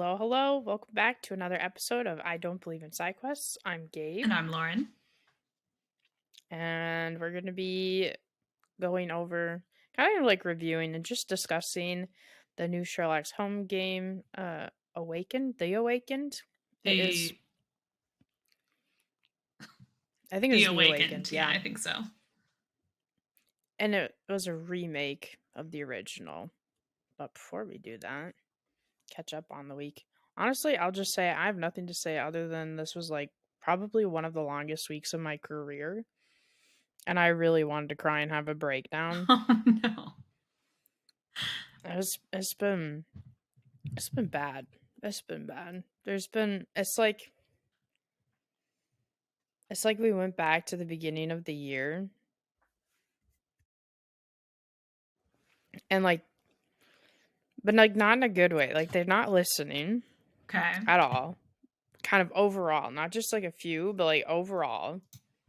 Hello, hello. Welcome back to another episode of I Don't Believe in Side Quests. I'm Gabe, And I'm Lauren. and we're going to be going over, kind of like reviewing and just discussing the new Sherlock Holmes game, Awakened. The Awakened. It is, The I think it the was The Awakened, Awakened. Yeah, yeah. I think so. And it was a remake of the original. But before we do that, catch up on the week. Honestly, I'll just say I have nothing to say other than this was like probably one of the longest weeks of my career. And I really wanted to cry and have a breakdown. Oh no. It's been bad. It's been bad. It's like we went back to the beginning of the year and like but like not in a good way. Like they're not listening Okay. at all. Kind of overall, not just like a few, but like overall.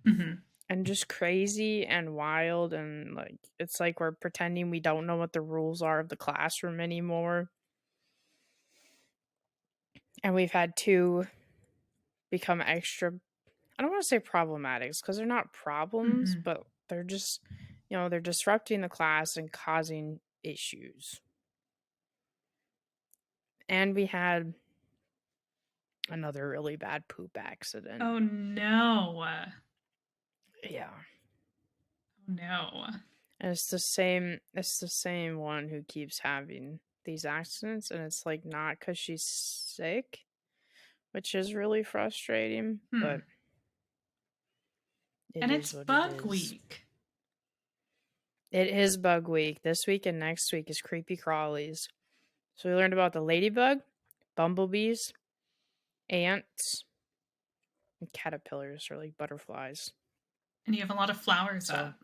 Mm-hmm. And just crazy and wild, and like it's like we're pretending we don't know what the rules are of the classroom anymore. And we've had two become extra, I don't want to say problematics because they're not problems, Mm-hmm. but they're just, they're disrupting the class and causing issues. And we had another really bad poop accident. Oh no. Yeah. Oh no. And it's the same one who keeps having these accidents, and it's like not because she's sick, which is really frustrating, but it And is it's what it bug is. week. It is bug week. This week and next week is creepy crawlies. So we learned about the ladybug, bumblebees, ants, and caterpillars, or like butterflies. And you have a lot of flowers So up.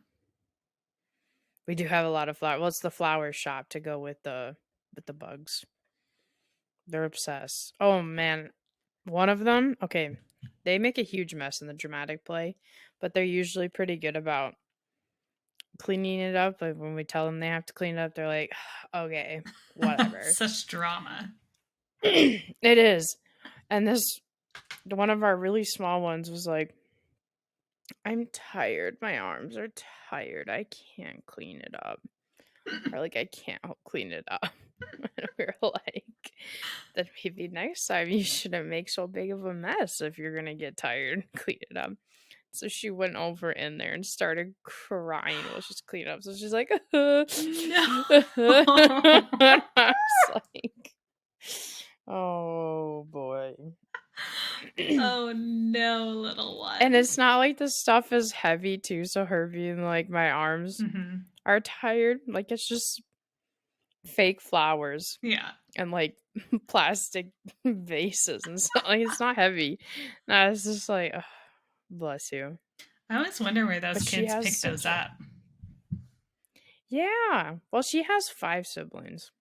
we do have a lot of flowers. Well, it's the flower shop to go with the bugs. They're obsessed. Oh man, one of them. Okay, they make a huge mess in the dramatic play, but they're usually pretty good about cleaning it up. Like when we tell them they have to clean it up, they're like, "Okay, whatever." Such drama. It is, and this one of our really small ones was like, "I'm tired. My arms are tired. I can't clean it up." Or like, "I can't clean it up." And we were like, "That maybe next time you shouldn't make so big of a mess if you're gonna get tired and clean it up." So she went over in there and started crying while she's cleaning up. So she's like, No. and I was like, oh boy. Oh no, little one. And it's not like the stuff is heavy too. So her being like, my arms Mm-hmm. are tired. Like it's just fake flowers Yeah. and like plastic vases and stuff. Like it's not heavy. No, it's just like, ugh, bless you. I always wonder where those But she kids has pick those such a, up. yeah. Well, she has 5 siblings.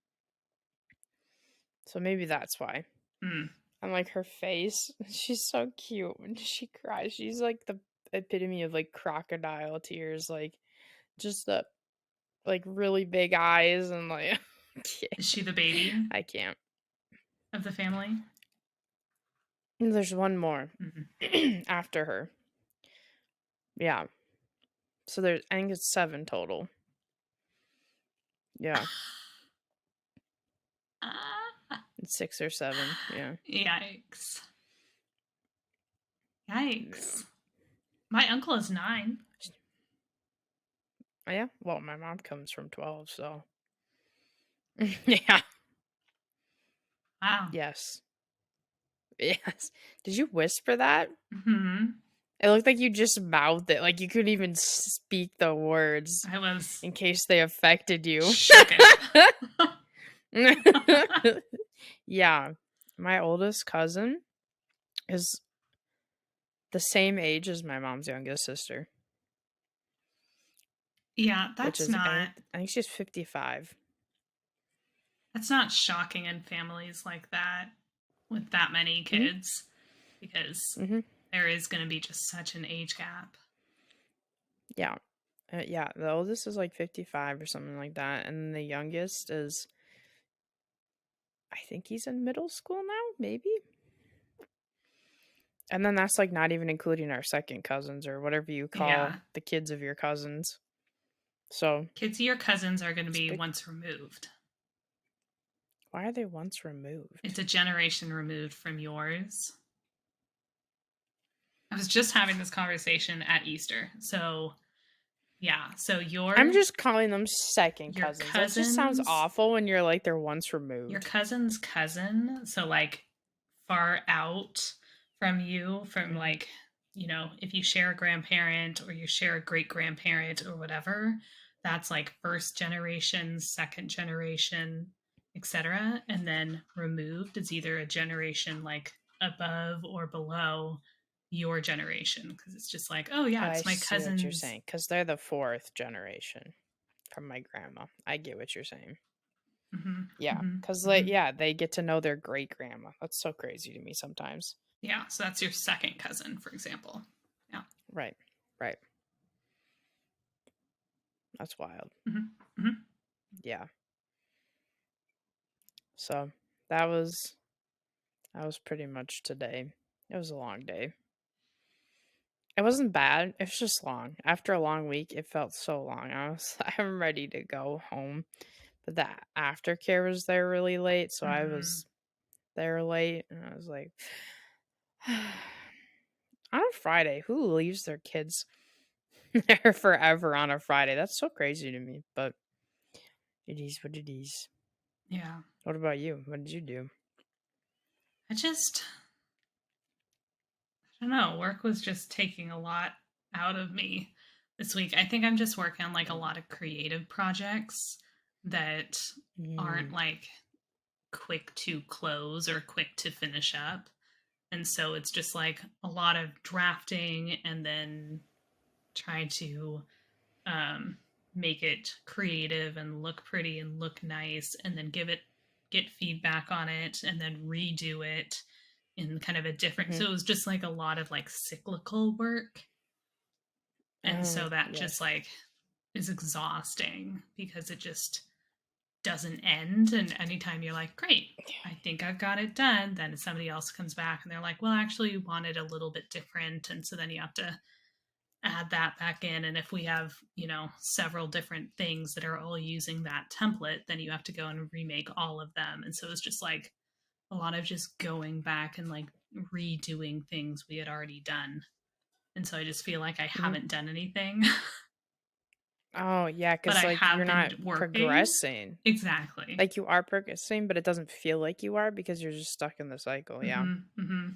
So maybe that's why. Mm. And like her face, she's so cute when she cries. She's like the epitome of like crocodile tears, like just the like really big eyes and like Is she the baby I can't. of the family? And there's one more Mm-hmm. after her. Yeah. So there's I think it's 7 total. Yeah. It's 6 or 7. Yeah. Yikes. Yeah. Yikes. My uncle is 9. Oh, yeah. Well, my mom comes from 12, so yeah. Wow. Yes. Yes. Did you whisper that? Mm-hmm. It looked like you just mouthed it. Like you couldn't even speak the words I was in case they affected you. shooketh. Yeah. My oldest cousin is the same age as my mom's youngest sister, Yeah, which that's is not I think she's 55. that's not shocking in families like that with that many Mm-hmm. kids because Mm-hmm. there is going to be just such an age gap. Yeah. Yeah, the oldest is like 55 or something like that, and the youngest is I think he's in middle school now, maybe. And then that's like not even including our second cousins or whatever you call Yeah. the kids of your cousins. So Kids of your cousins are going to it's be big. once removed. Why are they once It's removed? a generation removed from yours. I was just having this conversation at Easter. So, yeah. So I'm just calling them second your cousins. That just sounds awful when you're like they're once removed. cousin's cousin, so like far out from you, from Mm-hmm. like, if you share a grandparent or you share a great grandparent or whatever, that's like first generation, second generation, etc. And then removed is either a generation like above or below your generation, because it's just like, oh yeah, I it's my see what you're cousin's. saying because they're the fourth generation from my grandma. I get what you're saying. Mm-hmm, Yeah, mm-hmm, because mm-hmm. they get to know their great grandma. That's so crazy to me sometimes. Yeah, so that's your second cousin, for example. Yeah. Right, right. That's wild. Mm-hmm, mm-hmm. Yeah. So that was pretty much today. It was a long day. It wasn't bad. It was just long. After a long week, it felt so long. I'm ready to go home. But the aftercare was there really late, so I Mm-hmm. was there late, and I was like, on a Friday, who leaves their kids there forever on a Friday? That's so crazy to me. But it is what it is. Yeah. What about you? What did you do? I don't know. Work was just taking a lot out of me this week. I think I'm just working on like a lot of creative projects that aren't Mm, like quick to close or quick to finish up. And so it's just like a lot of drafting and then trying to um, make it creative and look pretty and look nice, and then get feedback on it, and then redo it in kind of a different. mm-hmm. So it was just like a lot of like cyclical work, and so that just Yes. like is exhausting because it just doesn't end. And anytime you're like, great, I think I've got it done, then somebody else comes back and they're like, well, actually, we want it a little bit different, and so then you have to add that back in. And if we have, several different things that are all using that template, then you have to go and remake all of them. And so it's just like a lot of just going back and like redoing things we had already done. And so I just feel like I Mm-hmm. haven't done anything, Oh, yeah, but because I like you're have been not working. progressing. Exactly. Like you are progressing, but it doesn't feel like you are because you're just stuck in the cycle. Yeah. Mm-hmm, mm-hmm.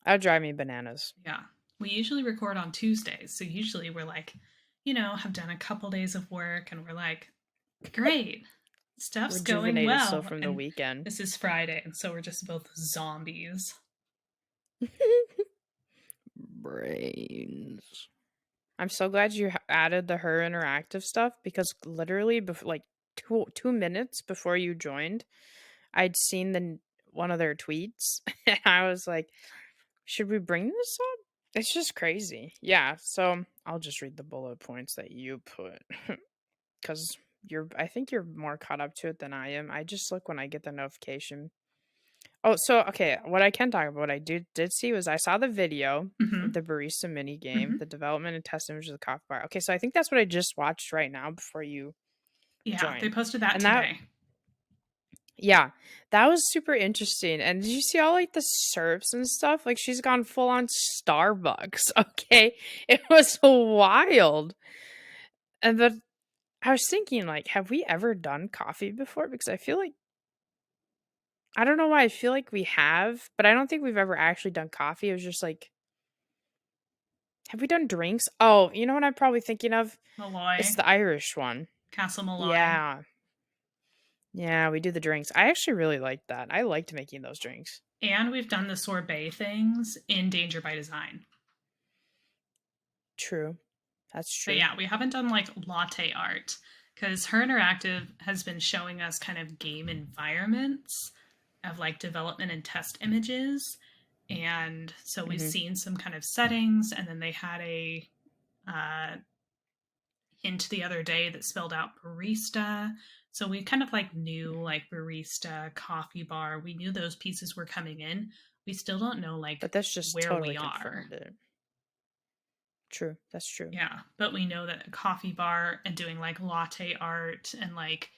That would drive me bananas. Yeah. We usually record on Tuesdays. So usually we're like, have done a couple days of work and we're like, great, stuff's going Rejuvenated still well. from the And weekend. this is Friday, and so we're just both zombies. Brains. I'm so glad you added the her interactive stuff because literally before like 2 minutes before you joined, I'd seen one of their tweets and I was like, should we bring this up? It's just crazy. Yeah, so I'll just read the bullet points that you put because I think you're more caught up to it than I am. I just look when I get the notification. Oh, so okay, what I can talk about, what I did see was I saw the video of Mm-hmm. the barista mini game, Mm-hmm. the development and test image of the coffee bar. Okay, so I think that's what I just watched right now before you Yeah, they joined. posted that And that today. yeah, that was super interesting. And did you see all like the syrups and stuff? Like she's gone full on Starbucks, okay? It was wild. And then I was thinking like, have we ever done coffee before? Because I don't know why I feel like we have, but I don't think we've ever actually done coffee. It was just like, have we done drinks? Oh, you know what I'm probably thinking of? It's Malloy, the Irish one. Castle Malloy. Yeah. Yeah, we do the drinks. I actually really liked that. I liked making those drinks. And we've done the sorbet things in Danger by Design. True. That's But true. yeah, we haven't done like latte art because Her Interactive has been showing us kind of game environments of like development and test images. And so we've Hmm. seen some kind of settings, and then they had a uh, hint the other day that spelled out barista. So we kind of like knew like barista, coffee bar. We knew those pieces were coming in. We still don't know like But this just where totally we are. confirmed it. True. That's true. Yeah, but we know that a coffee bar and doing like latte art and like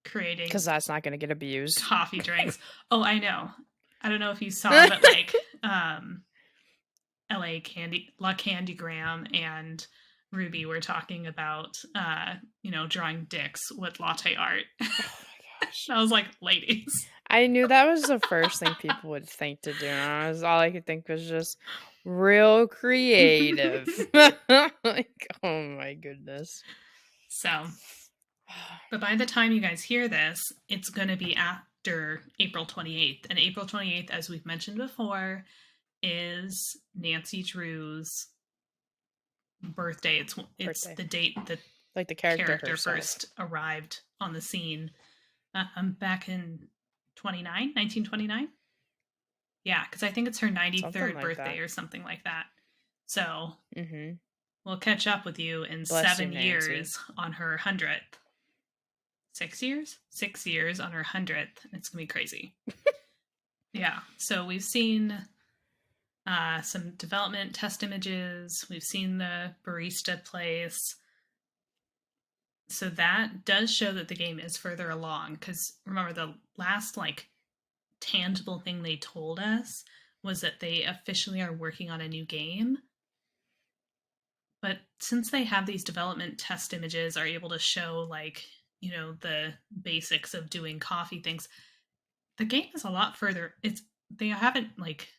Because creating that's not going to get abused. coffee drinks. Oh, I know. I don't know if you saw, but like LA Candy La Candygram and Ruby were talking about drawing dicks with latte art. Oh my gosh. I was like, ladies. I knew that was the first thing people would think to do. And all I could think was just real creative. Like, oh my goodness. So, but by the time you guys hear this, it's going to be after April 28th. And April 28th, as we've mentioned before, is Nancy Drew's birthday. It's Birthday. the date that Like the character herself. first arrived on the scene. Back in 1929. Yeah, because I think it's her 93rd Like birthday that. or something like that. So Mm-hmm. we'll catch up with you in Bless 7 you, Nancy. years on her 100th. 6 years? 6 years on her 100th. It's going to be crazy. Yeah, so we've seen some development test images. We've seen the barista place. So that does show that the game is further along. Because remember, the last like tangible thing they told us was that they officially are working on a new game. But since they have these development test images, are able to show like, the basics of doing coffee things, the game is a lot further. They haven't like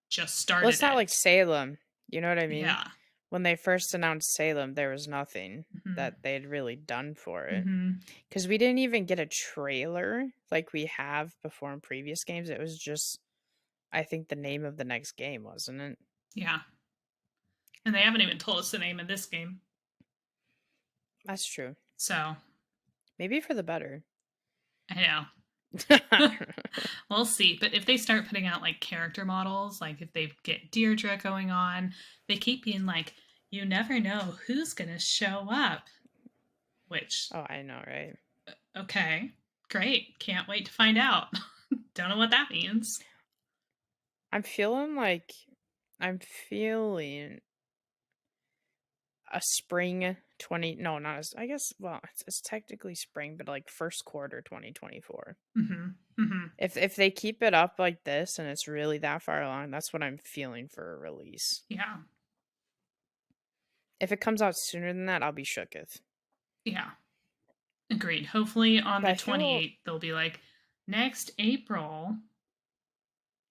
just started. Well, it's not like Salem. You know what I mean? Yeah. When they first announced Salem, there was nothing Mm-hmm. that they had really done for it. Mm-hmm. Because we didn't even get a trailer like we have before in previous games. It was just, I think, the name of the next game, wasn't it? Yeah. And they haven't even told us the name of this game. That's true. So maybe for the better. I know. We'll see. But if they start putting out like character models, like if they get Deirdre going on, they keep being like, you never know who's going to show up. Which. Oh, I know, right? Okay. Great. Can't wait to find out. Don't know what that means. I'm feeling a spring 20 no not as I guess well it's technically spring but like first quarter 2024. Mm-hmm. Mm-hmm. If they keep it up like this and it's really that far along, that's what I'm feeling for a release. Yeah. If it comes out sooner than that, I'll be shooketh. Yeah. Agreed. Hopefully on the 28th they'll be like, next April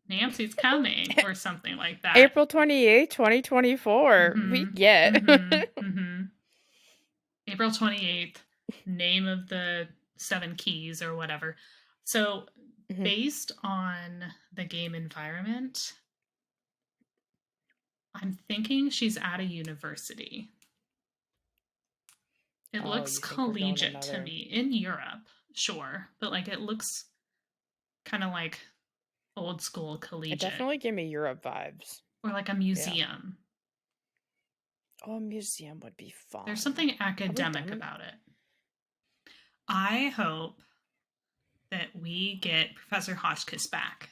Nancy's coming or something like that. April 28th, 2024. Mm-hmm. We get. Mm-hmm. Mm-hmm. April 28th, name of the 7 keys or whatever. So, based on the game environment, I'm thinking she's at a university. It looks collegiate to me. In Europe, sure. But like it looks kind of like old school collegiate. It definitely gave me Europe vibes. Or like a museum. Yeah. Oh, a museum would be fun. There's something academic about it. I hope that we get Professor Hotchkiss back.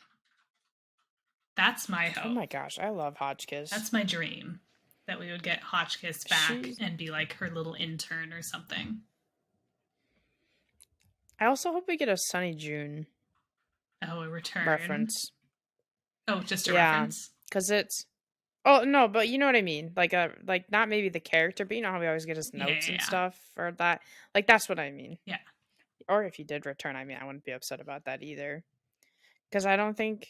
That's my hope. Oh my gosh, I love Hotchkiss. That's my dream. That we would get Hotchkiss back and be like her little intern or something. I also hope we get a Sunny June. Oh, a return. Reference. Oh, just a reference? Because it's... Oh, no, but you know what I mean. Like not maybe the character, but you know how we always get his notes and stuff or that. Like, that's what I mean. Yeah. Or if he did return, I mean, I wouldn't be upset about that either. Because I don't think...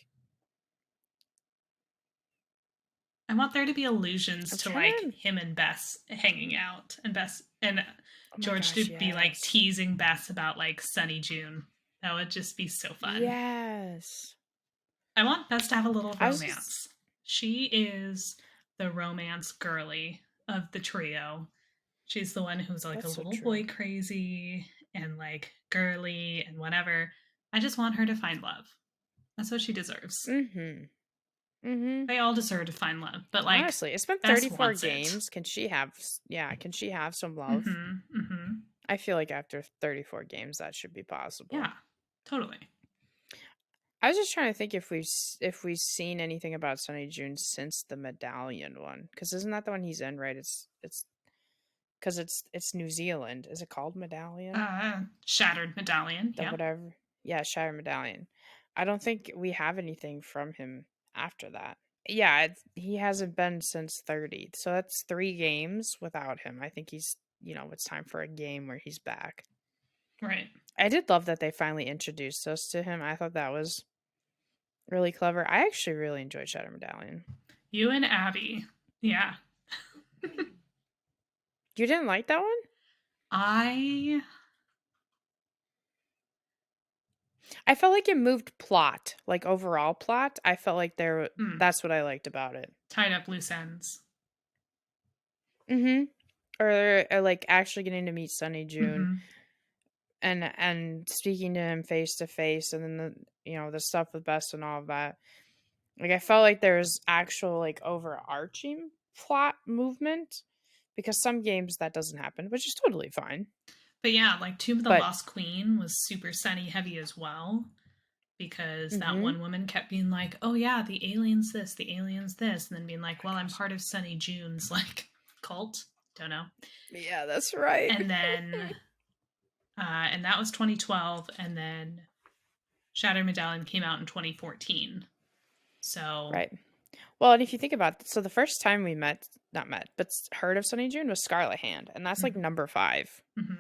I want there to be allusions to like him and Bess hanging out, and Bess and George to be like teasing Bess about like Sunny June. That would just be so fun. Yes. I want Bess to have a little romance. She is the romance girly of the trio. She's the one who's like a little boy crazy and like girly and whatever. I just want her to find love. That's what she deserves. Mm-hmm. Mm-hmm. They all deserve to find love, but like honestly, it's been 34 games. Can she have some love? Mm-hmm. Mm-hmm. I feel like after 34 games, that should be possible. Yeah, totally. I was just trying to think if we've seen anything about Sunny June since the Medallion one, because isn't that the one he's in? Right? It's because it's New Zealand. Is it called Medallion? Shattered Medallion. The Yep. whatever. Yeah, Shire Medallion. I don't think we have anything from him after that. Yeah, he hasn't been since 30. So that's 3 games without him. I think it's time for a game where he's back. Right. I did love that they finally introduced us to him. I thought that was really clever. I actually really enjoyed Shadow Medallion. You and Abby. Yeah. You didn't like that one? I I felt like it moved plot, like overall plot. I felt like mm, that's what I liked about it. tied up loose ends. Mm-hmm. Or like actually getting to meet Sunny June Mm-hmm. and speaking to him face to face, and then the stuff with Best and all of that. Like I felt like there was actual like overarching plot movement, because some games that doesn't happen, which is totally fine. But yeah, like Tomb of the But Lost Queen was super Sunny heavy as well, because that mm-hmm. one woman kept being like, "Oh yeah, the aliens this, the aliens this," and then being like, "Well, I'm part of Sunny June's like cult." Don't know. Yeah, that's right. And then, and that was 2012, and then Shattered Medallion came out in 2014. So Right. Well, and if you think about it, so the first time we not met, but heard of Sunny June was Scarlet Hand, and that's like mm-hmm, number 5, mm-hmm,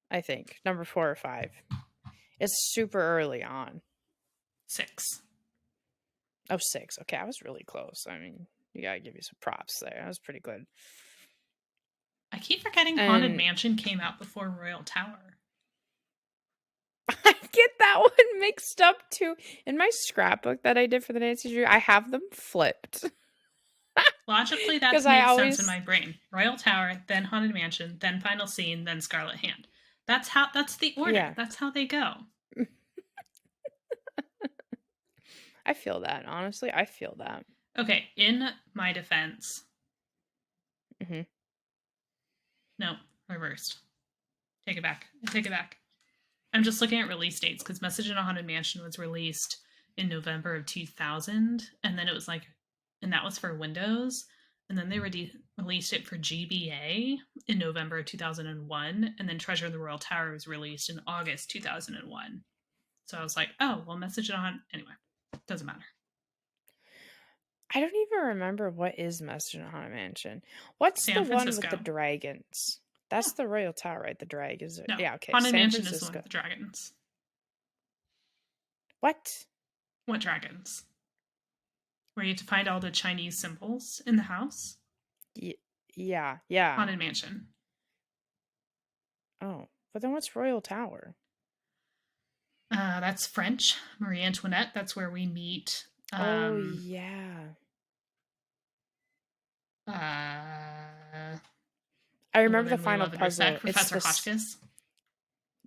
I think, number 4 or 5. It's super early on. 6. Oh, 6. Okay, I was really close. I mean, you gotta give you some props there. That was pretty good. I keep forgetting Haunted And Mansion came out before Royal Tower. I get that one mixed up too. In my scrapbook that I did for the Nancy Drew, I have them flipped. Logically, that Because I makes sense in always, my brain. Royal Tower, then Haunted Mansion, then Final Scene, then Scarlet Hand. That's the order. yeah, That's how they go. I feel that. Honestly, I feel that. Okay, in my defense, Hmm. no, reversed. Take it back. I take it back. I'm just looking at release dates because Message in a Haunted Mansion was released in November of 2000, and then it was like, and that was for Windows, and then they released it for GBA in November of 2001, and then Treasure of the Royal Tower was released in August 2001. So I was like, oh, well, Message in a Haunted, anyway, doesn't matter. I don't even remember what is Message in a Haunted Mansion. What's the San one with the Francisco. dragons? That's Yeah. the Royal Tower, right? The dragons. No, Yeah, okay. Haunted San Mansion is the one Francisco. with the dragons. What? What dragons? Where you have to find all the Chinese symbols in the house? Yeah, yeah. Haunted Mansion. Oh, but then what's Royal Tower? That's French. Marie Antoinette. That's where we meet. Oh, yeah. Uh, I the remember the woman we final love and respect, puzzle. It's Professor this. Hotchkiss.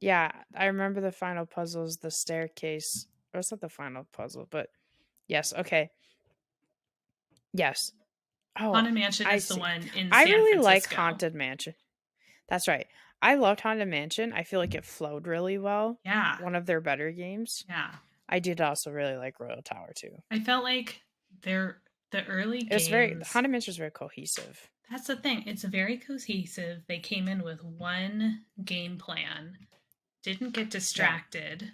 Yeah, I remember the final puzzle is the staircase. Or it's not the final puzzle, but yes, okay. Yes. Oh, Haunted Mansion I is the see. one in I San really like Francisco. Haunted Mansion. That's right. I loved Haunted Mansion. I feel like it flowed really well. Yeah, One of their better games. yeah. I did also really like Royal Tower too. I felt like the early It was games. Haunted Mansion was very cohesive. That's the thing. It's very cohesive. They came in with one game plan, didn't get Yeah. distracted,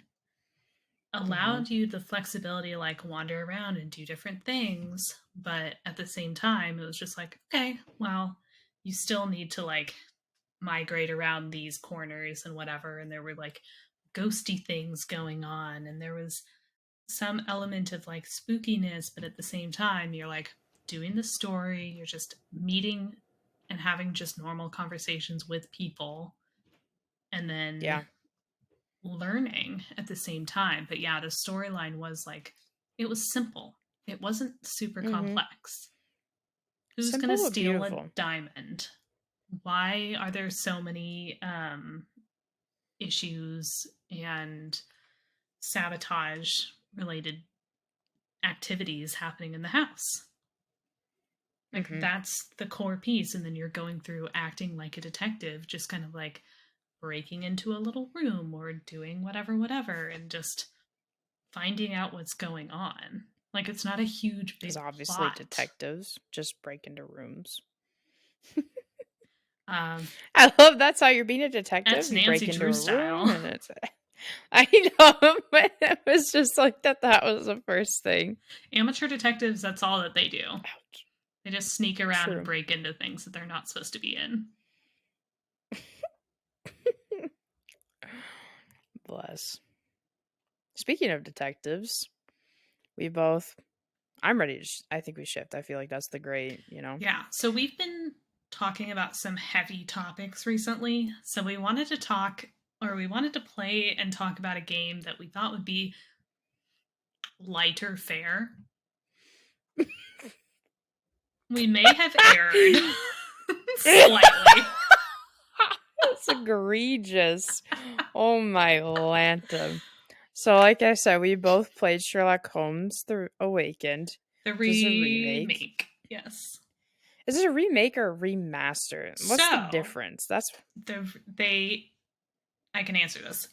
Hmm. allowed you the flexibility to like wander around and do different things, but at the same time it was just like, okay, well, you still need to like migrate around these corners and whatever, and there were like ghosty things going on, and there was some element of like spookiness, but at the same time you're like doing the story, you're just meeting and having just normal conversations with people, and then Yeah. learning at the same time. But yeah, the storyline was like, it was simple. It wasn't super Hmm. complex. Who's going to Simple but steal a beautiful. diamond? Why are there so many issues and sabotage related activities happening in the house? Like, Hmm. that's the core piece. And then you're going through acting like a detective, just kind of like breaking into a little room or doing whatever, and just finding out what's going on. Like, it's not a huge, Because big obviously plot. detectives just break into rooms. Um, I love that's how you're being a detective. that's You break Nancy into Drew a room style. and it's I know, but it was just like that was the first thing. Amateur detectives, that's all that they do. Ouch. They just sneak around and True. break into things that they're not supposed to be in. Bless. Speaking of detectives, I'm ready to I think we shift. I feel like that's the great. Yeah, so we've been talking about some heavy topics recently. So we wanted to play and talk about a game that we thought would be lighter fare. We may have erred slightly. That's egregious. Oh my lanta. So like I said, we both played Sherlock Holmes The Awakened. The Which is a remake. remake, yes. Is it a remake or a remaster? What's the So difference? That's I can answer this.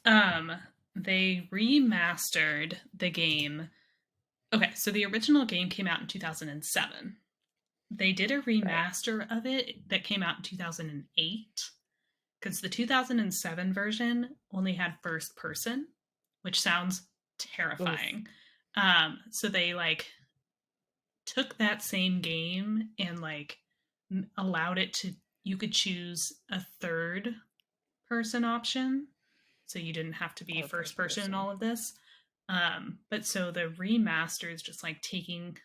They remastered the game. Okay, so the original game came out in 2007. They did a right. remaster of it that came out in 2008 because the 2007 version only had first person, which sounds Oof. terrifying. So they like took that same game and like allowed it to, you could choose a third person option, so you didn't have to be Or first first person in person. all of this. But so the remaster is just like taking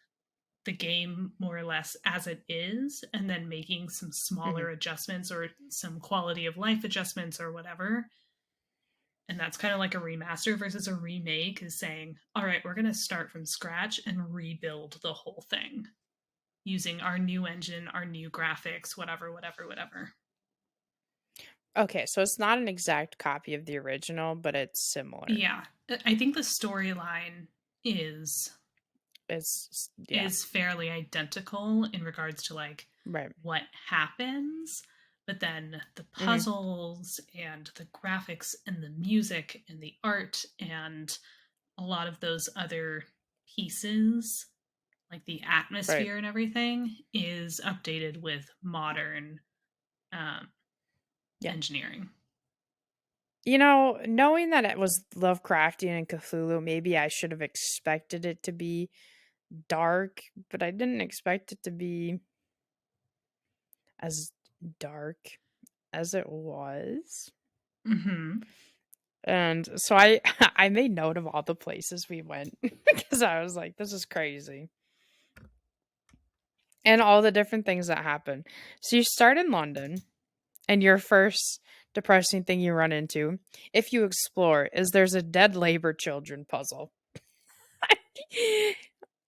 the game more or less as it is and then making some Hmm. smaller adjustments or some quality of life adjustments or whatever. And that's kind of like a remaster versus a remake, is saying, all right, we're going to start from scratch and rebuild the whole thing using our new engine, our new graphics, whatever. Okay, so it's not an exact copy of the original, but it's similar. Yeah, I think the storyline is Yeah, fairly identical in regards to like right. what happens, but then the Hmm. puzzles and the graphics and the music and the art and a lot of those other pieces, like the Right. atmosphere and everything, is updated with modern um, Yeah. engineering. Knowing that it was Lovecraftian and Cthulhu, maybe I should have expected it to be dark, but I didn't expect it to be as dark as it was. Mm-hmm. And so I I made note of all the places we went because I was like, this is crazy. And all the different things that happen. So you start in London, and your first depressing thing you run into, if you explore, is there's a dead labor children puzzle.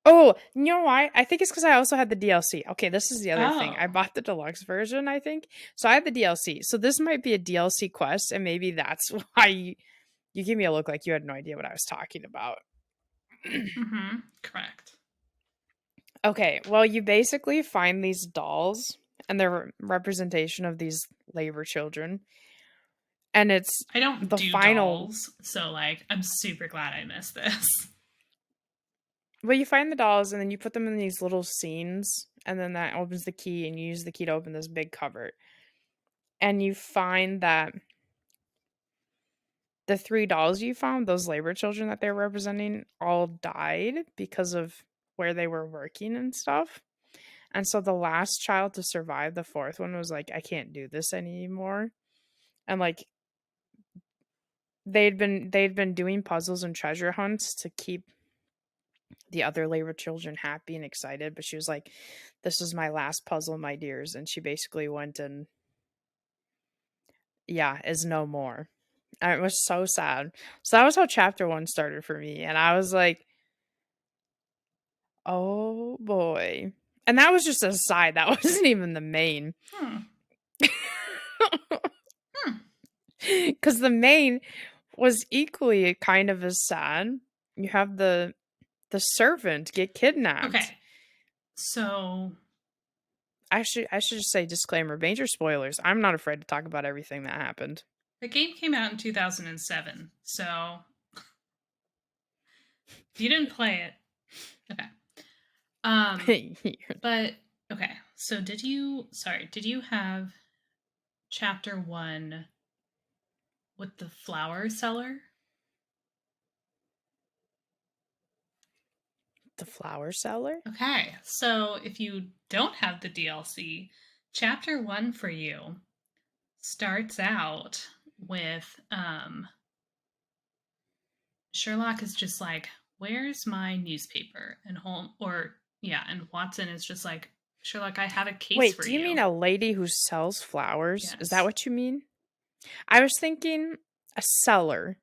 Oh, you know why? I think it's because I also had the DLC. Okay, this is the other thing. I Oh. bought the deluxe version, I think. So I had the DLC. So this might be a DLC quest, and maybe that's why you gave me a look like you had no idea what I was talking about. Mm-hmm. Correct. Okay, well, you basically find these dolls, and they're representation of these labor children. And it's I don't the do final. dolls, so like I'm super glad I missed this. Well, you find the dolls, and then you put them in these little scenes, and then that opens the key, and you use the key to open this big cupboard. And you find that the three dolls you found, those labor children that they're representing, all died because of where they were working and stuff. And so the last child to survive, the fourth one, was like, I can't do this anymore. And like they'd been doing puzzles and treasure hunts to keep the other labor children happy and excited, but she was like, this is my last puzzle, my dears. And she basically went and yeah, is no more. And it was so sad. So that was how chapter one started for me. And I was like, oh boy. And that was just a side. That wasn't even the main. Hmm. Hmm. Because the main was equally kind of as sad. You have the servant get kidnapped. Okay. So I should just say disclaimer, major spoilers. I'm not afraid to talk about everything that happened. The game came out in 2007, so if you didn't play it, okay. But okay, so did you have chapter 1 with the flower seller? The flower seller? Okay, so if you don't have the DLC, chapter 1 for you starts out with Sherlock is just like, "Where's my newspaper?" And and Watson is just like, "Sherlock, I have a case Wait, for do you mean you." a lady who sells flowers? Is that Yes. what you mean? I was thinking a seller,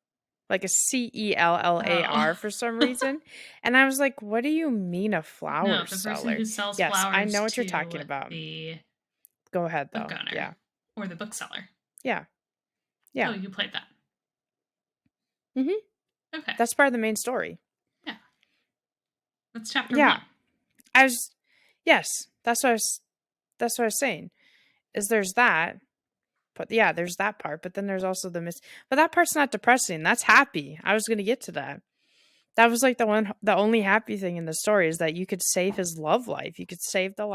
like a CELLAR Oh. for some reason. And I was like, what do you mean a flower No, the person seller? who sells Yes, I flowers know what you're talking to about. the Go ahead, book though. owner Yeah. or the bookseller. Yeah. Oh, Yeah. you played that. Hmm. Okay. That's part of the main story. Yeah. That's chapter Yeah. 1. I was, yes, that's what I was saying. Is there's that, but yeah, there's that part, but then there's also but that part's not depressing. That's happy. I was going to get to that. That was like the only happy thing in the story is that you could save his love life. You could save the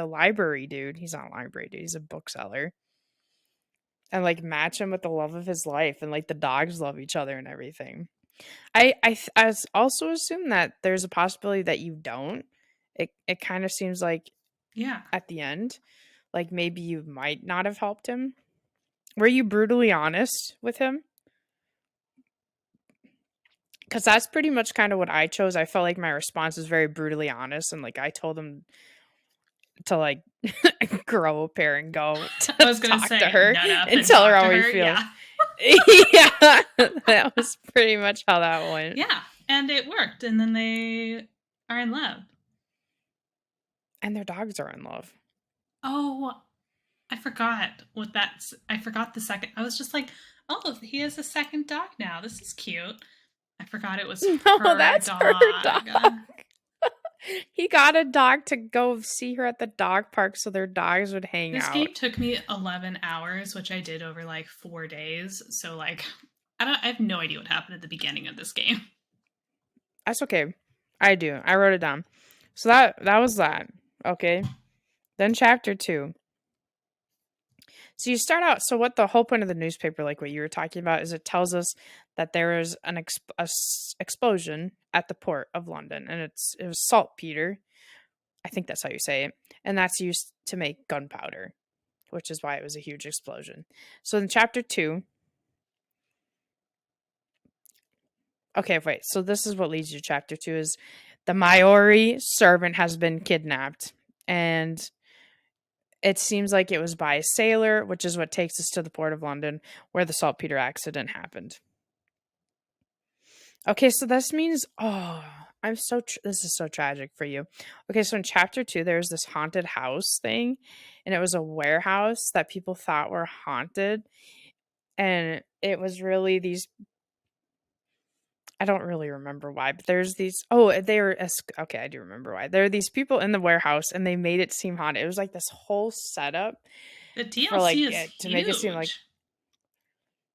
library dude. He's not a library dude. He's a bookseller. And like match him with the love of his life, and like the dogs love each other and everything. I also assume that there's a possibility that you don't. It kind of seems like Yeah. at the end, like maybe you might not have helped him. Were you brutally honest with him? Because that's pretty much kind of what I chose. I felt like my response was very brutally honest, and like I told him to like grow a pair and go I to was going to talk to say her nut up and and tell her talk to how he her. feels. Yeah. Yeah, that was pretty much how that went. Yeah, and it worked, and then they are in love. And their dogs are in love. Oh, I forgot what that's. I forgot the second. I was just like, oh, he has a second dog now. This is cute. I forgot it was No, her that's her dog. dog. He got a dog to go see her at the dog park so their dogs would hang This out. game took me 11 hours, which I did over like 4 days. So like I have no idea what happened at the beginning of this game. That's okay. I do. I wrote it down. So that was that. Okay. Then chapter 2. So you start out. So what the whole point of the newspaper, like what you were talking about, is it tells us that there is explosion at the port of London, and it was saltpeter. I think that's how you say it, and that's used to make gunpowder, which is why it was a huge explosion. So in chapter 2, okay, wait. So this is what leads you to chapter 2 is the Maori servant has been kidnapped, and it seems like it was by a sailor, which is what takes us to the port of London where the saltpeter accident happened. Okay, so this means this is so tragic for you. Okay, so in chapter 2 there's this haunted house thing, and it was a warehouse that people thought were haunted, and it was really these I don't really remember why, but there's these okay, I do remember why. There are these people in the warehouse and they made it seem haunted. It was like this whole setup The for DLC like is to make it seem like huge.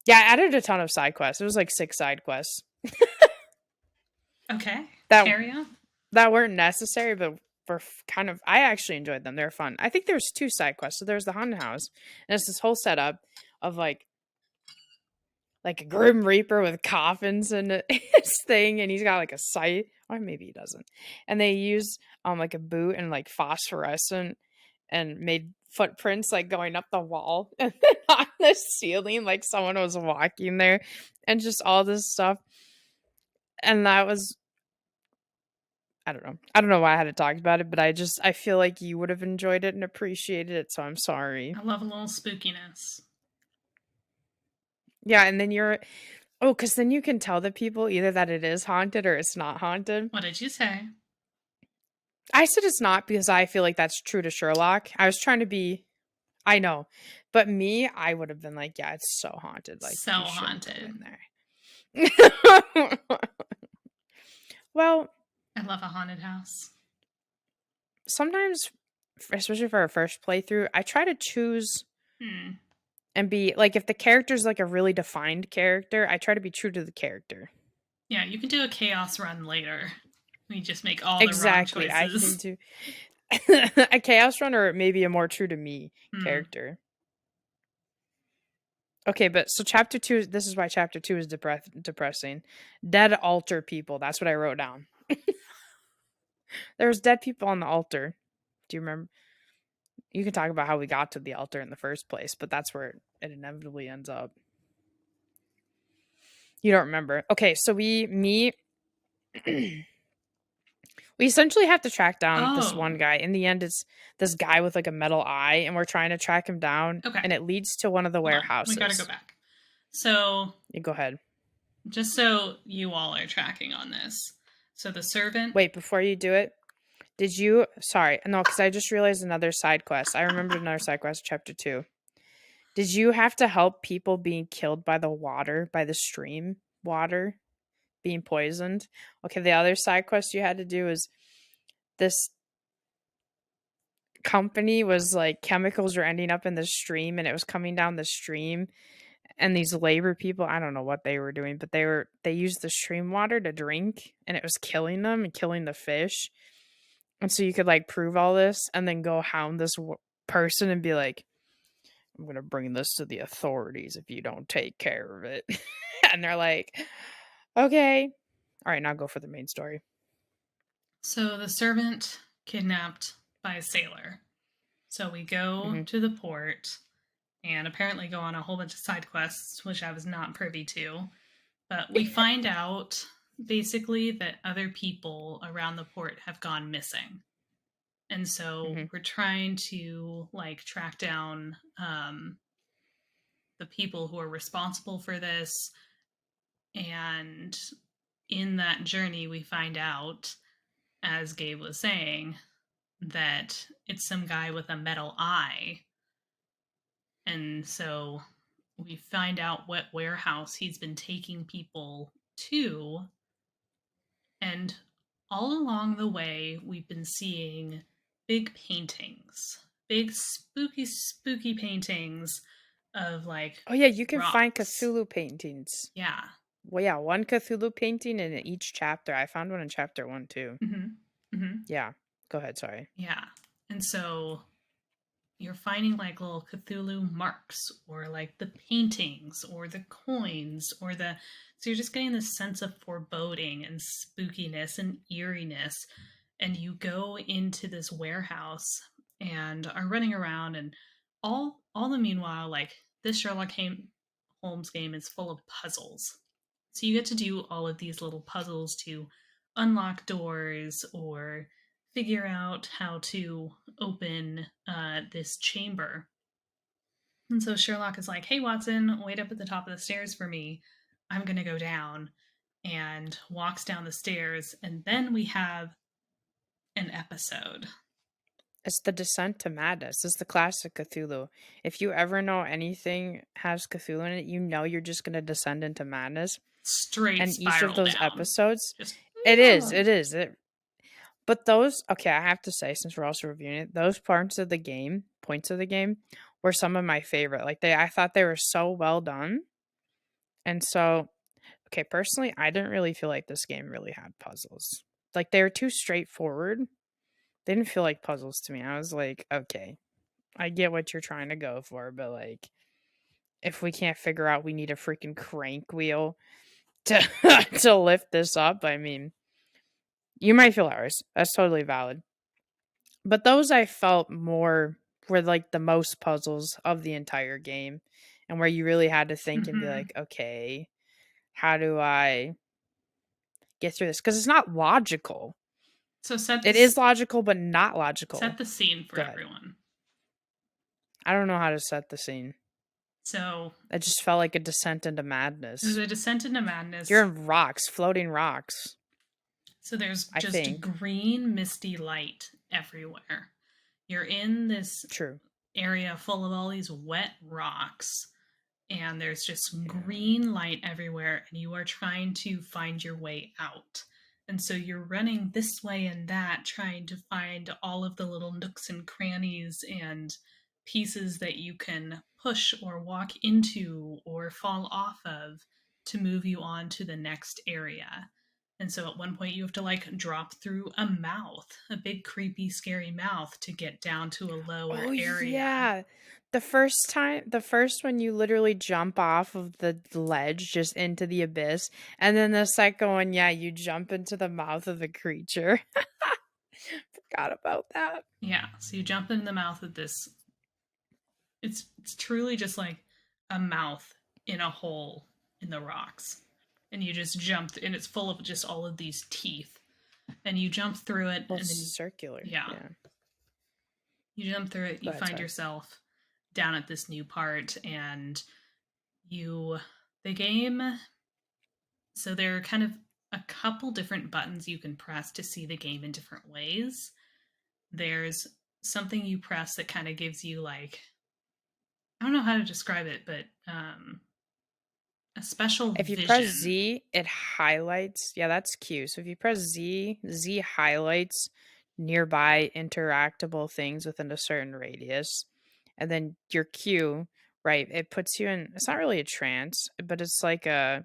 yeah, I added a ton of side quests. It was like 6 side quests Okay, that carry on. weren't necessary, but kind of I actually enjoyed them. They're fun. I think there's 2 side quests. So there's the haunted house, and it's this whole setup of like a grim reaper with coffins and his thing, and he's got like a sight, or maybe he doesn't. And they use like a boot and like phosphorescent and made footprints like going up the wall and then on the ceiling, like someone was walking there, and just all this stuff. And that was I don't know. I don't know why I had to talk about it, but I feel like you would have enjoyed it and appreciated it, so I'm sorry. I love a little spookiness. Yeah, and then because then you can tell the people either that it is haunted or it's not haunted. What did you say? I said it's not because I feel like that's true to Sherlock. I was trying to be I know. But me, I would have been like, yeah, it's so haunted. Like So you shouldn't go haunted. in there. Well, I love a haunted house. sometimes especially for a first playthrough, I try to choose Hmm. and be like, if the character's like a really defined character, I try to be true to the character. Yeah, you can do a chaos run later. We just make all the wrong Exactly. I can choices. do a chaos run or maybe a more true to me Hmm. character. Okay, but so chapter 2, this is why chapter 2 is depressing. Dead altar people. That's what I wrote down. There was dead people on the altar. Do you remember? You can talk about how we got to the altar in the first place, but that's where it inevitably ends up. You don't remember. Okay, so we meet we essentially have to track down this Oh, one guy. In the end, it's this guy with like a metal eye, and we're trying to track him down, okay. and it leads to one of the Hold on. We got to go warehouses. back. So, You go ahead. just so you all are tracking on this. So, the servant. Wait, before you do it, did you? Sorry, no, because I just realized another side quest. I remembered another side quest, chapter 2. Did you have to help people being killed by the water, by the stream water being poisoned? Okay, the other side quest you had to do is this company was like chemicals were ending up in the stream and it was coming down the stream, and these labor people, I don't know what they were doing, but they used the stream water to drink and it was killing them and killing the fish. And so you could like prove all this and then go hound this person and be like, I'm going to bring this to the authorities if you don't take care of it. And they're like, okay. All right, now go for the main story. So, the servant kidnapped by a sailor. So, we go Hmm. to the port and apparently go on a whole bunch of side quests, which I was not privy to. But we find out basically that other people around the port have gone missing. And so Hmm. we're trying to like track down the people who are responsible for this. And in that journey, we find out, as Gabe was saying, that it's some guy with a metal eye. And so we find out what warehouse he's been taking people to. And all along the way, we've been seeing big paintings, big spooky paintings of like Oh, yeah, you can find rocks. Cthulhu paintings. Yeah. Well, yeah, one Cthulhu painting in each chapter. I found one in chapter 1 too. Hmm. Hmm. Yeah, go ahead. Sorry. Yeah. And so you're finding like little Cthulhu marks or like the paintings or the coins or the. So you're just getting this sense of foreboding and spookiness and eeriness. And you go into this warehouse and are running around and all the meanwhile, like this Holmes game is full of puzzles. So you get to do all of these little puzzles to unlock doors or figure out how to open this chamber. And so Sherlock is like, hey, Watson, wait up at the top of the stairs for me. I'm going to go down, and walks down the stairs. And then we have an episode. It's the Descent to Madness. It's the classic Cthulhu. If you ever know anything has Cthulhu in it, you know you're just going to descend into madness. Straight And each of spiral those down. episodes, Just, it is, it is. But those, okay, I have to say, since we're also reviewing it, those points of the game, were some of my favorite. Like I thought they were so well done. And so, okay, personally, I didn't really feel like this game really had puzzles. Like they were too straightforward. They didn't feel like puzzles to me. I was like, okay, I get what you're trying to go for, but like, if we can't figure out we need a freaking crank wheel to to lift this up, I mean, you might feel ours. That's totally valid. But those I felt more were like the most puzzles of the entire game, and where you really had to think and be mm-hmm. like, okay, how do I get through this? Because it's not logical. So It is logical, but not logical. set the scene for Go ahead. everyone. I don't know how to set the scene. So It just felt like a descent into there's madness. a descent into You're madness. in rocks, floating rocks, So there's I just think. green, misty light everywhere. You're in this True. area full of all these wet rocks, and there's just Yeah. green light everywhere, and you are trying to find your way out. And so you're running this way and that, trying to find all of the little nooks and crannies and pieces that you can push or walk into or fall off of to move you on to the next area. And so at one point you have to like drop through a mouth, a big creepy scary mouth to get down to a lower Oh, area. yeah. The first one, you literally jump off of the ledge just into the abyss. And then the second one, yeah, you jump into the mouth of the creature. Forgot about that. Yeah, so you jump in the mouth of this. It's truly just like a mouth in a hole in the rocks. And you just jump and it's full of just all of these teeth. And you jump through it Well, and then circular. yeah, Yeah. you jump through it, Go you ahead, find sorry. yourself down at this new part and you the game so there are kind of a couple different buttons you can press to see the game in different ways. There's something you press that kind of gives you like I don't know how to describe it, but a special If you press vision. Z, it highlights. Yeah, that's Q. So if you press Z, Z highlights nearby interactable things within a certain radius. And then your Q, right, it puts you in, it's not really a trance, but it's like a,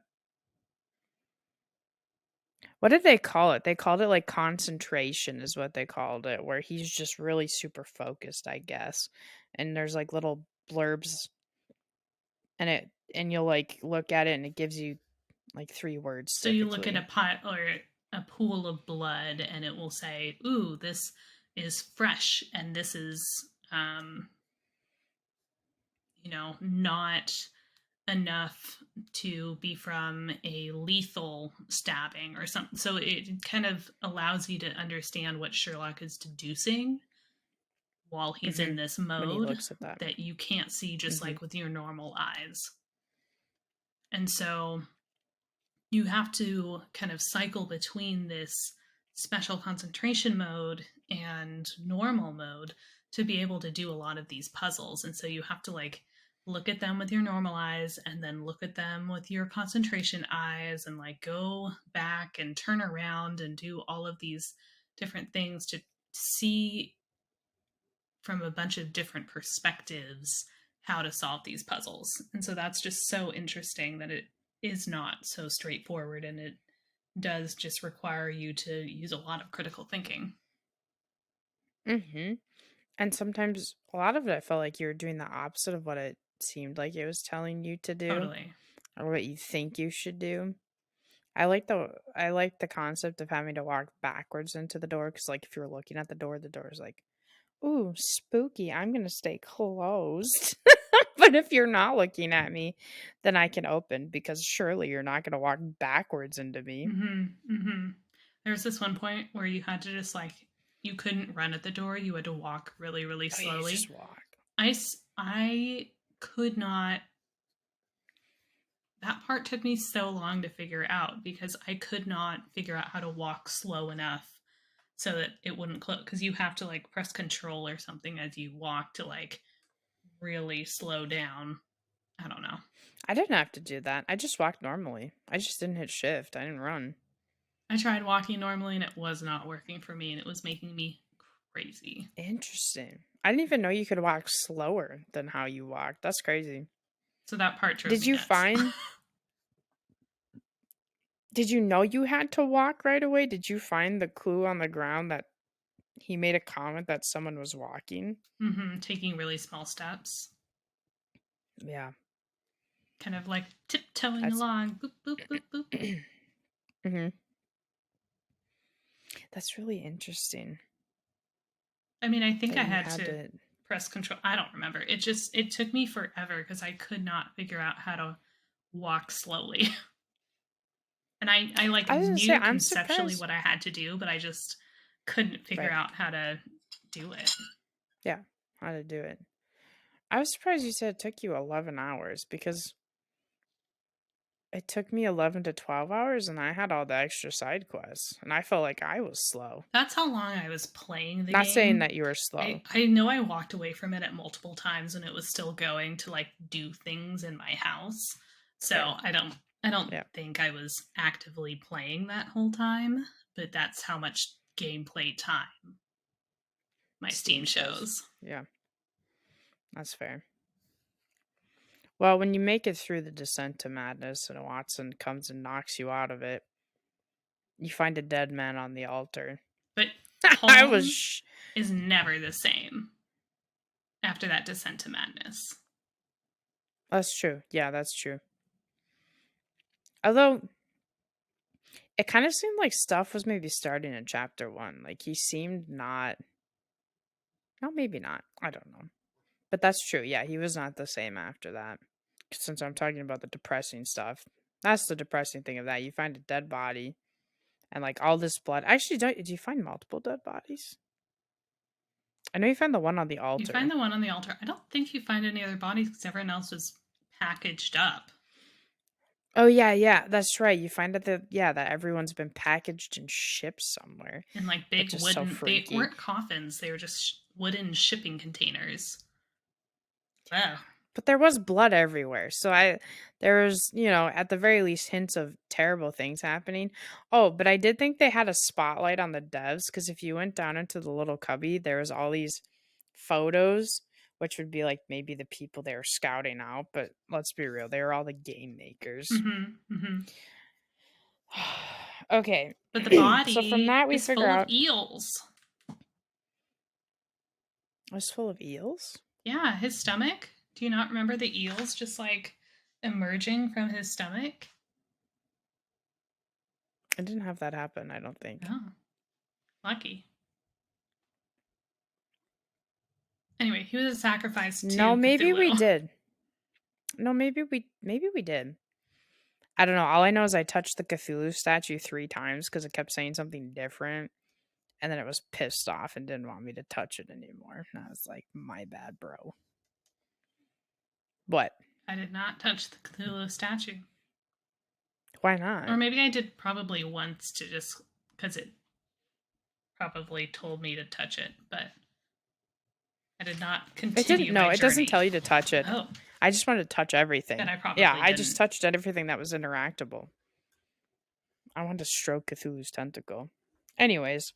what did they call it? They called it like concentration, is what they called it, where he's just really super focused, I guess. And there's like little blurbs and you'll like look at it and it gives you like 3 words So you look at a typically. pot or a pool of blood, and it will say, "Ooh, this is fresh, and this is, not enough to be from a lethal stabbing or something." So it kind of allows you to understand what Sherlock is deducing while he's in Hmm. this When he mode looks at that. that you can't see just Hmm. like with your normal eyes. And so you have to kind of cycle between this special concentration mode and normal mode to be able to do a lot of these puzzles. And so you have to like look at them with your normal eyes and then look at them with your concentration eyes and like go back and turn around and do all of these different things to see from a bunch of different perspectives how to solve these puzzles. And so that's just so interesting that it is not so straightforward and it does just require you to use a lot of critical thinking. Hmm. And sometimes a lot of it, I felt like you were doing the opposite of what it seemed like it was telling you to do Totally. or what you think you should do. I like the concept of having to walk backwards into the door because, like, if you're looking at the door is like, ooh, spooky. I'm gonna stay closed. But if you're not looking at me, then I can open because surely you're not gonna walk backwards into me. There was this one point where you had to just like you couldn't run at the door, you had to walk really really Oh yeah, you just slowly. walk. I could not that part took me so long to figure out because I could not figure out how to walk slow enough so that it wouldn't close because you have to like press control or something as you walk to like really slow down. I don't know. I didn't have to do that. I just walked normally. I just didn't hit shift. I didn't run. I tried walking normally and it was not working for me and it was making me crazy. Interesting. I didn't even know you could walk slower than how you walked. That's crazy. So that part drove Did me you nuts. find did you know you had to walk right away? Did you find the clue on the ground that he made a comment that someone was walking? Taking really small steps, Yeah. kind of like tiptoeing That's along. Boop, boop, boop, boop. Mhm. That's really interesting I mean, I think that I you had had to to. press control. I don't remember. It took me forever because I could not figure out how to walk slowly. And I like I was gonna say knew I'm conceptually surprised. what I had to do, but I just couldn't figure Right. out how to do it. Yeah. How to do it. I was surprised you said it took you 11 hours because it took me 11 to 12 hours and I had all the extra side quests and I felt like I was slow. That's how long I was playing the Not saying game. that you were slow. I know I walked away from it at multiple times and it was still going to like do things in my house. So Fair. I don't Yeah. think I was actively playing that whole time, but that's how much gameplay time my Steam Steam shows. shows. Yeah. That's fair. Well, when you make it through the descent to madness and Watson comes and knocks you out of it, you find a dead man on the altar. But I was. Holmes is never the same after that descent to madness. That's true. Yeah, that's true. Although it kind of seemed like stuff was maybe starting in chapter 1. Like he seemed not. No, maybe not. I don't know. But that's true. Yeah, he was not the same after that. Since I'm talking about the depressing stuff, that's the depressing thing of that. You find a dead body and like all this blood. Actually, do you find multiple dead bodies? I know you found the one on the You find altar. the one on the altar. I don't think you find any other bodies because everyone else was packaged up Oh yeah, that's right. You find out that that everyone's been packaged and shipped somewhere, in like big which is so wooden. They freaky. weren't coffins. They were just wooden shipping containers. Oh, But there was blood everywhere. So there was, at the very least hints of terrible things happening. Oh, but I did think they had a spotlight on the devs because if you went down into the little cubby, there was all these photos, which would be like maybe the people they were scouting out. But let's be real, they were all the game makers. Okay. But the So from body that, we is figure full of out eels. it was full of eels. Yeah, his stomach. Do you not remember the eels just like emerging from his stomach? I didn't have that happen, I don't think. Oh, lucky. Anyway, he was a sacrifice No, to maybe we Cthulhu. did. No, maybe we did. I don't know. All I know is I touched the Cthulhu statue 3 times because it kept saying something different. And then it was pissed off and didn't want me to touch it anymore. And I was like, my bad, bro. What? I did not touch the Cthulhu statue. Why not? Or maybe I did probably once to just because it probably told me to touch it, but I did not It didn't. continue No, my it journey. doesn't tell you to touch it. Oh, I just wanted to touch everything. then I probably Yeah, I didn't. just touched everything that was interactable. I wanted to stroke Cthulhu's tentacle. Anyways,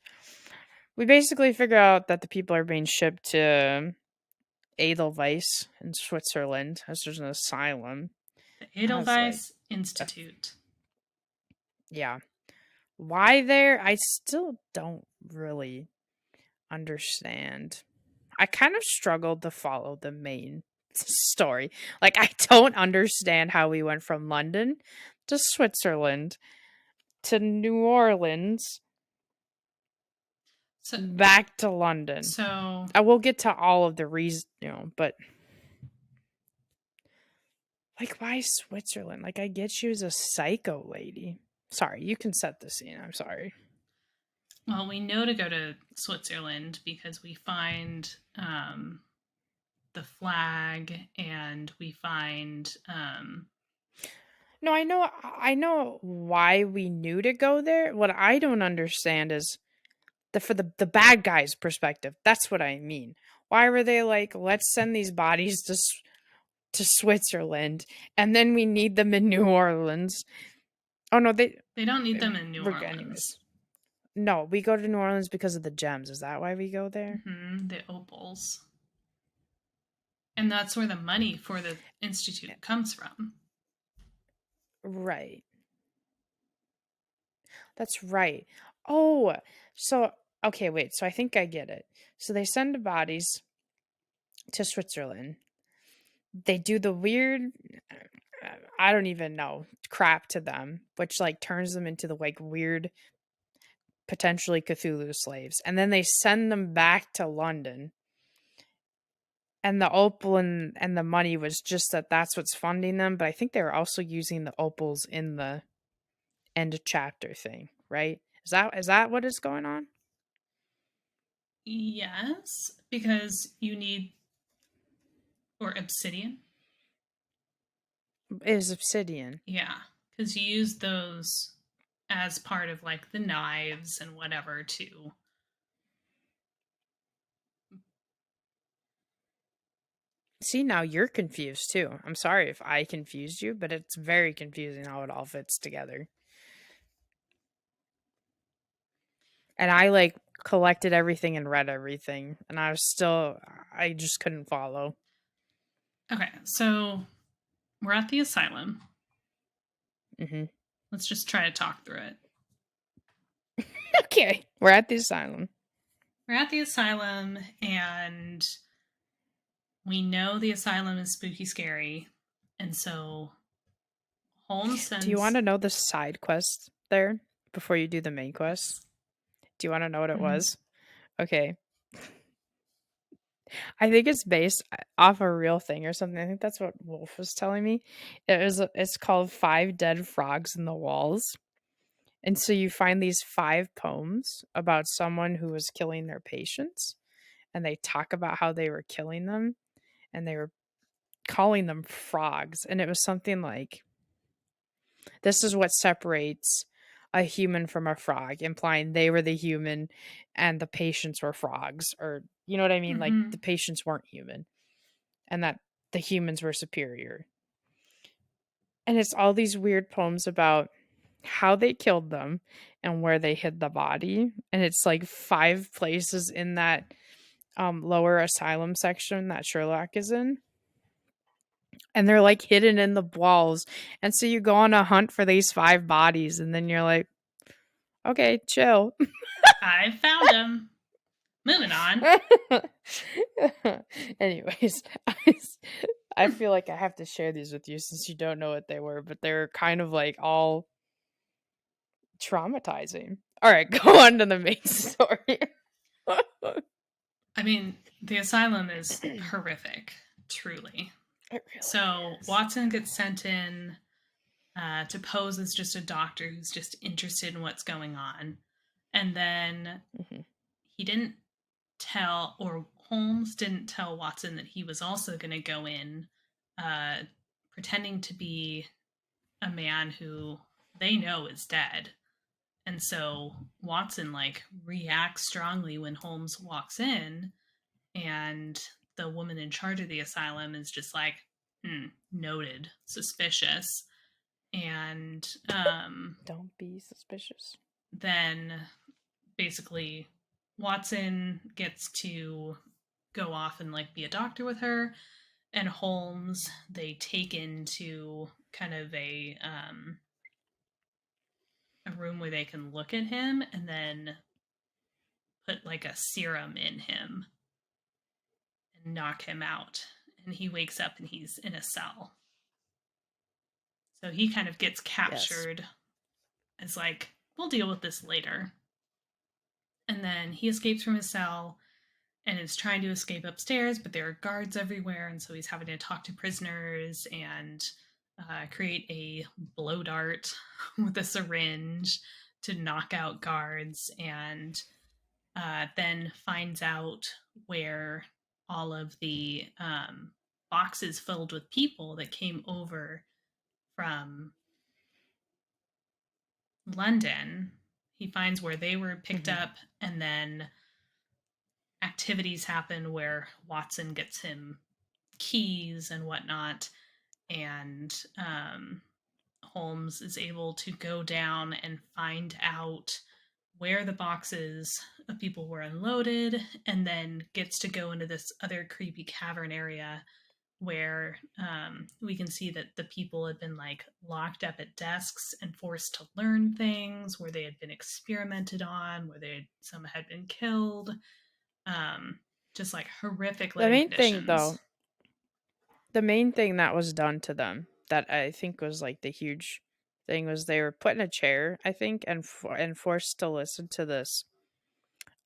we basically figure out that the people are being shipped to Edelweiss in Switzerland as there's an asylum. The I was like, Edelweiss Institute. yeah. Why there? I still don't really understand. I kind of struggled to follow the main story. Like, I don't understand how we went from London to Switzerland to New Orleans So, back to London. so I will get to all of the reasons, but like, why Switzerland? Like, I get she was a psycho lady. Sorry, you can set the scene. I'm sorry. well, we know to go to Switzerland because we find the flag and we find No, I know why we knew to go there. What I don't understand is for the bad guys' perspective. That's what I mean. Why were they like, let's send these bodies to Switzerland, and then we need them in New Orleans? Oh no, they don't need them in New we're Orleans. anyways. No, we go to New Orleans because of the gems. Is that why we go there? The opals. And that's where the money for the institute comes from. Right. That's right. Oh, so okay, wait. So I think I get it. So they send the bodies to Switzerland. They do the weird I don't even know crap to them, which like turns them into the like weird potentially Cthulhu slaves. And then they send them back to London. And the opal and the money was just that's what's funding them, but I think they were also using the opals in the end chapter thing, right? Is that what is going on? Yes, because you need or obsidian. It is obsidian. Yeah, because you use those as part of like the knives and whatever too. See, now you're confused too. I'm sorry if I confused you, but it's very confusing how it all fits together. And I like collected everything and read everything, and I just couldn't follow. Okay, so we're at the asylum. Hmm. Let's just try to talk through it. Okay, we're at the asylum. We're at the asylum, and we know the asylum is spooky scary. And so Holmes Do you want sends. to know the side quest there before you do the main quest? Yes. Do you want to know what it Mm-hmm. was? Okay. I think it's based off a real thing or something. I think that's what Wolf was telling me. It's called Five Dead Frogs in the Walls. And so you find these five poems about someone who was killing their patients, and they talk about how they were killing them, and they were calling them frogs. And it was something like, this is what separates a human from a frog, implying they were the human and the patients were frogs, or you know what I mean? Like Mm-hmm. the patients weren't human and that the humans were superior. And it's all these weird poems about how they killed them and where they hid the body. And it's like five places in that lower asylum section that Sherlock is in. And they're like hidden in the walls. And so you go on a hunt for these five bodies, and then you're like, okay, chill. I found him. Moving on. Anyways, I feel like I have to share these with you since you don't know what they were, but they're kind of like all traumatizing. All right, go on to the main story. I mean, the asylum is It horrific, truly. really So is. Watson gets sent in to pose as just a doctor who's just interested in what's going on. And then Mhm, he didn't tell, or Holmes didn't tell Watson that he was also going to go in uh, pretending to be a man who they know is dead. And so Watson like reacts strongly when Holmes walks in, and the woman in charge of the asylum is just like, noted, suspicious. And don't be suspicious. then basically Watson gets to go off and like be a doctor with her, and Holmes they take into kind of a room where they can look at him and then put like a serum in him and knock him out. And he wakes up and he's in a cell. So he kind of gets Yes. captured as like, we'll deal with this later. And then he escapes from his cell and is trying to escape upstairs, but there are guards everywhere. And so he's having to talk to prisoners and create a blow dart with a syringe to knock out guards, and then finds out where all of the boxes filled with people that came over from London. He finds where they were picked Hmm. up, and then activities happen where Watson gets him keys and whatnot, and Holmes is able to go down and find out where the boxes of people were unloaded, and then gets to go into this other creepy cavern area where we can see that the people had been like locked up at desks and forced to learn things, where they had been experimented on, where some had been killed, um, just like horrific The living main thing, conditions. though, the main thing that was done to them that I think was like the huge thing was they were put in a chair, I think, and forced to listen to this.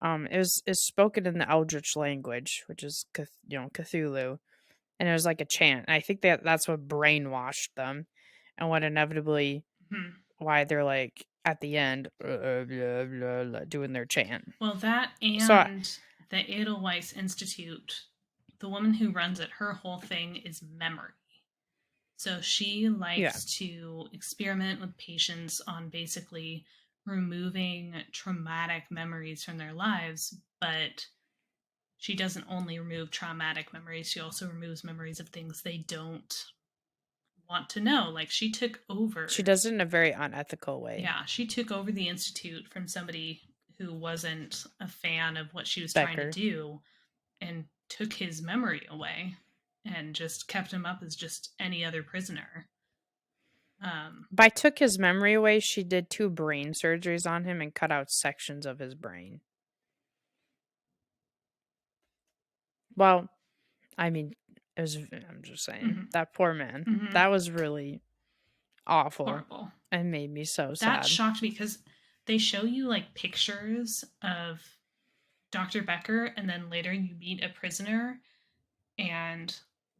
It was is spoken in the Eldritch language, which is Cthulhu, and it was like a chant. And I think that's what brainwashed them, and what inevitably Hmm. why they're like at the end blah, blah, blah, doing their chant. Well, that So and the Edelweiss Institute, the woman who runs it, her whole thing is memory. So she yeah, likes to experiment with patients on basically removing traumatic memories from their lives, but she doesn't only remove traumatic memories, she also removes memories of things they don't want to know. Like she took she over, does it in a very unethical way. yeah, she took over the institute from somebody who wasn't a fan of what she was trying to Becker. do and took his memory away. and just kept him up as just any other prisoner. I took his memory away. She did 2 brain surgeries on him and cut out sections of his brain. Well, I mean, I'm just saying, mhm, that poor man. mhm, That was really awful horrible. and made me so That sad. shocked me because they show you like pictures of Dr. Becker, and then later you meet a prisoner, and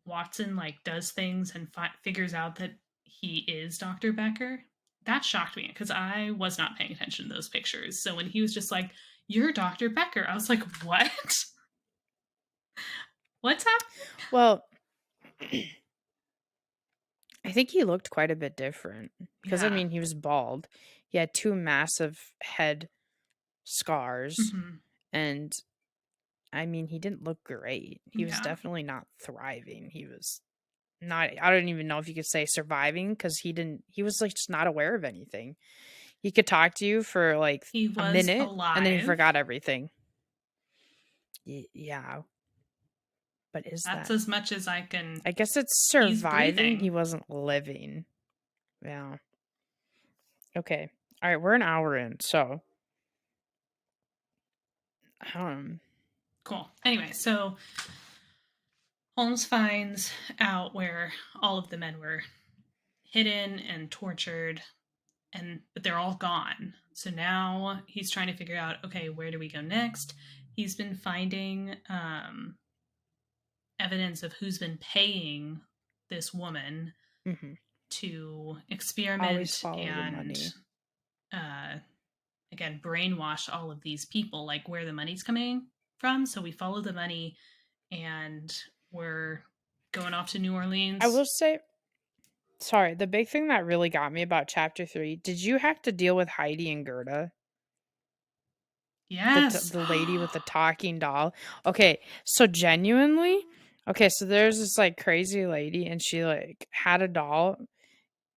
Watson like does things and figures out that he is Dr. Becker. That shocked me because I was not paying attention to those pictures. So when he was just like, "You're Dr. Becker," I was like, "What? What's happening?" Well, I think he looked quite a bit different because, I Yeah. mean, he was bald. He had 2 massive head scars, Hmm. and, I mean, he didn't look great. He was Yeah. definitely not thriving. He was not, I don't even know if you could say surviving, because he was, like, just not aware of anything. He could talk to you for, like, He a was minute, and then he alive. forgot everything. Yeah, but is That's that, as much as I can. I guess it's He's surviving, he breathing. wasn't living. Yeah. Okay. Alright, we're an hour in, so, um Cool. Anyway, so Holmes finds out where all of the men were hidden and tortured, and but they're all gone. So now he's trying to figure out, okay, where do we go next? He's been finding evidence of who's been paying this woman mhm. to Always experiment follow the and money. uh, again brainwash all of these people, like where the money's coming from. So we follow the money, and we're going off to New I Orleans. will say, sorry, the big thing that really got me about chapter 3, did you have to deal with Heidi and Gerda? Yes. The lady with the talking doll? Okay, so genuinely, okay, so there's this, like, crazy lady, and she, like, had a doll,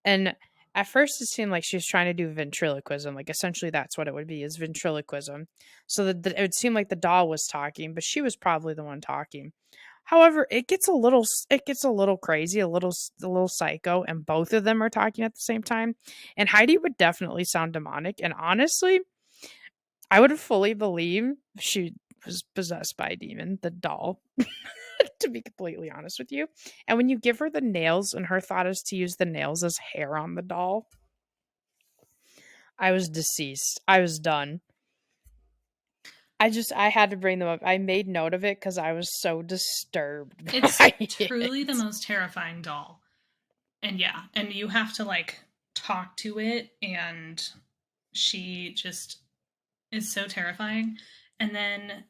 and at first it seemed like she was trying to do ventriloquism, like, essentially that's what it would be, is ventriloquism. So it would seem like the doll was talking, but she was probably the one talking. However, it gets a little crazy, a little psycho, and both of them are talking at the same time. And Heidi would definitely sound demonic. And honestly, I would fully believe she was possessed by a demon, the doll, to be completely honest with you. And when you give her the nails, and her thought is to use the nails as hair on the doll, I was deceased. I was done. I had to bring them up. I made note of it because I was so disturbed It's by truly the it. most terrifying doll. And yeah, and you have to like talk to it, and she just is so terrifying. And then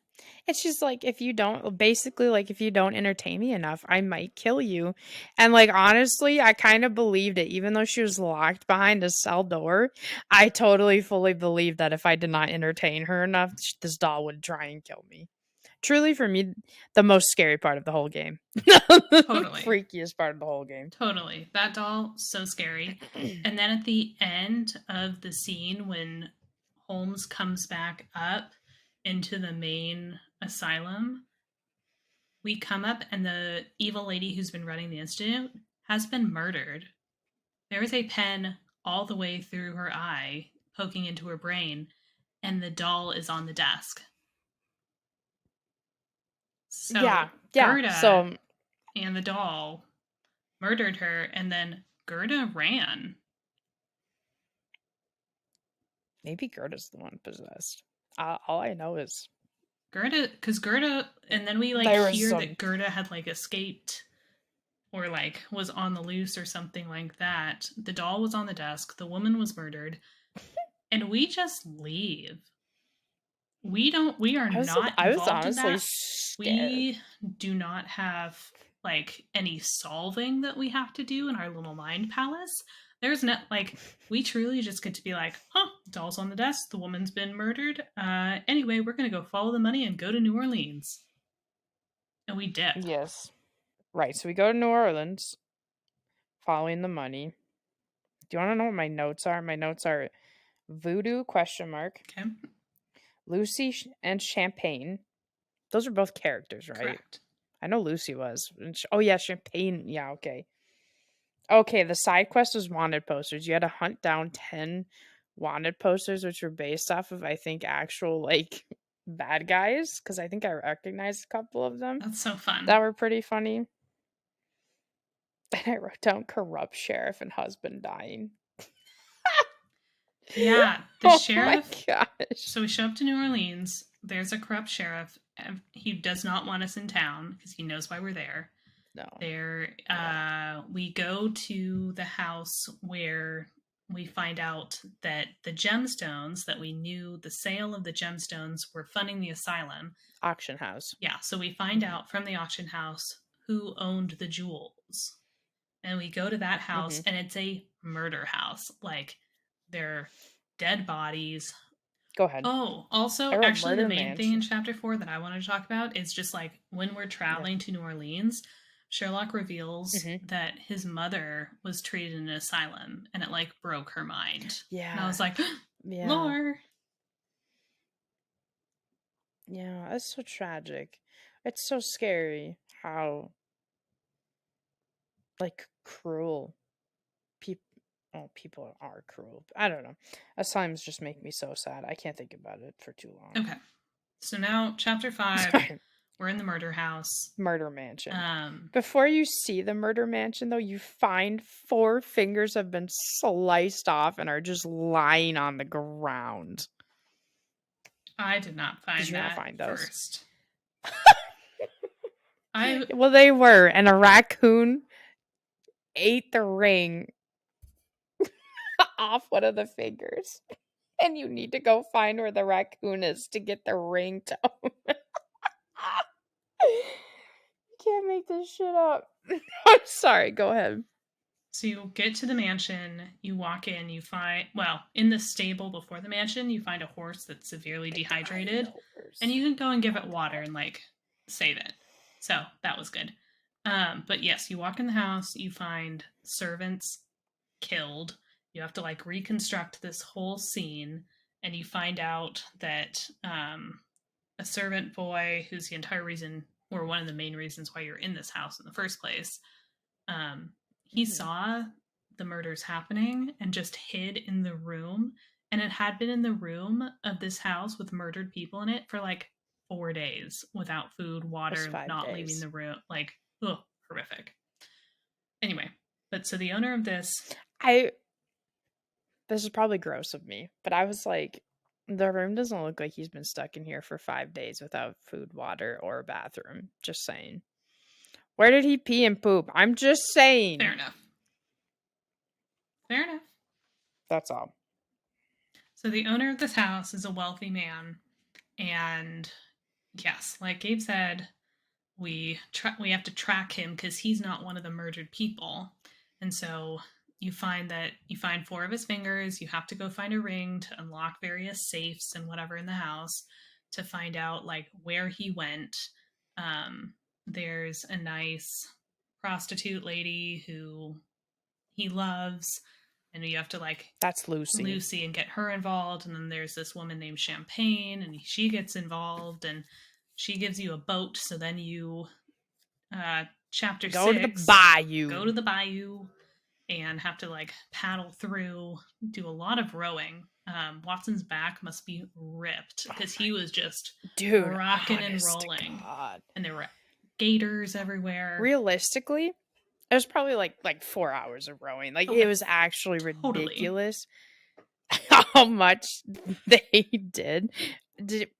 It's just like, if you don't, basically, like, if you don't entertain me enough, I might kill you. And, like, honestly, I kind of believed it. Even though she was locked behind a cell door, I totally fully believed that if I did not entertain her enough, this doll would try and kill me. Truly, for me, the most scary part of the whole game. The totally, freakiest part of the whole game. totally, that doll, so scary. And then at the end of the scene, when Holmes comes back up into the main asylum, we come up, and the evil lady who's been running the institute has been murdered. There is a pen all the way through her eye, poking into her brain, and the doll is on the desk. Yeah, So yeah. Gerda So and the doll murdered her, and then Gerda ran. maybe Gerda's the one possessed. All I know is Gerda, and then we like there was hear some. that Gerda had like escaped or like was on the loose or something like that. The doll was on the desk, the woman was murdered, and we just leave. We are not I was involved in honestly that. scared. We do not have like any solving that we have to do in our little mind palace. There's no like we truly just get to be like, huh, doll's on the desk, the woman's been murdered. Anyway, we're gonna go follow the money and go to New Orleans. And we dip. Yes. Right. So we go to New Orleans, following the money. Do you want to know what my notes are? My notes are voodoo question mark, Okay. Lucy and Champagne. Those are both characters, right? Correct. I know Lucy was. Oh yeah, Champagne. Yeah, okay. Okay, the side quest was wanted posters. You had to hunt down 10 wanted posters, which were based off of, I think, actual like bad guys. Because I think I recognized a couple of them That's so fun. that were pretty funny. And I wrote down corrupt sheriff and husband dying. Yeah, the Oh my sheriff. gosh. So we show up to New Orleans. There's a corrupt sheriff. He does not want us in town because he knows why we're there. No. We go to the house where we find out that the gemstones that we knew, the sale of the gemstones were funding the asylum. Auction house. Yeah, so we find out from the auction house who owned the jewels. And we go to that house and it's a murder house. Like, they're dead bodies. Go ahead. Oh, also, actually, the main thing in chapter 4 that I wanted to talk about is just like when we're traveling to New Orleans, Sherlock reveals that his mother was treated in an asylum and it like broke her mind. Yeah. And I was like, lore. Yeah, that's so tragic. It's so scary how like cruel people are cruel. I don't know. Asylums just make me so sad. I can't think about it for too long. Okay. So now chapter 5, we're in the murder house. Murder mansion. Before you see the murder mansion though, you find 4 fingers have been sliced off and are just lying on the ground. I did not find Did you not find those? First. Well, they were, and a raccoon ate the ring off one of the fingers. And you need to go find where the raccoon is to get the ringtone. You can't make this shit up. I'm sorry, go ahead. So you get to the mansion, you walk in, you find, well, in the stable before the mansion, you find a horse that's severely dehydrated. And you can go and give it water and like save it. So that was good. But yes, you walk in the house, you find servants killed. You have to like reconstruct this whole scene, and you find out that a servant boy, who's the entire reason, or one of the main reasons why you're in this house in the first place, he saw the murders happening and just hid in the room. And it had been in the room of this house with murdered people in it for like 4 days without food, water, not leaving the room. Like, ugh, horrific. Anyway, but so the owner of this... This is probably gross of me, but I was like, the room doesn't look like he's been stuck in here for 5 days without food, water, or a bathroom. Just saying. Where did he pee and poop? I'm just saying. Fair enough. Fair enough. That's all. So the owner of this house is a wealthy man, and yes, like Gabe said, we have to track him because he's not one of the murdered people. And so you find 4 of his fingers. You have to go find a ring to unlock various safes and whatever in the house to find out like where he went. There's a nice prostitute lady who he loves, and you have to like, that's Lucy and get her involved. And then there's this woman named Champagne, and she gets involved, and she gives you a boat. So then you chapter 6, go to the bayou and have to like paddle through, do a lot of rowing. Watson's back must be ripped because he was just rocking and rolling. God. And there were gators everywhere. Realistically, it was probably like 4 hours of rowing. Like, it was actually ridiculous how much they did.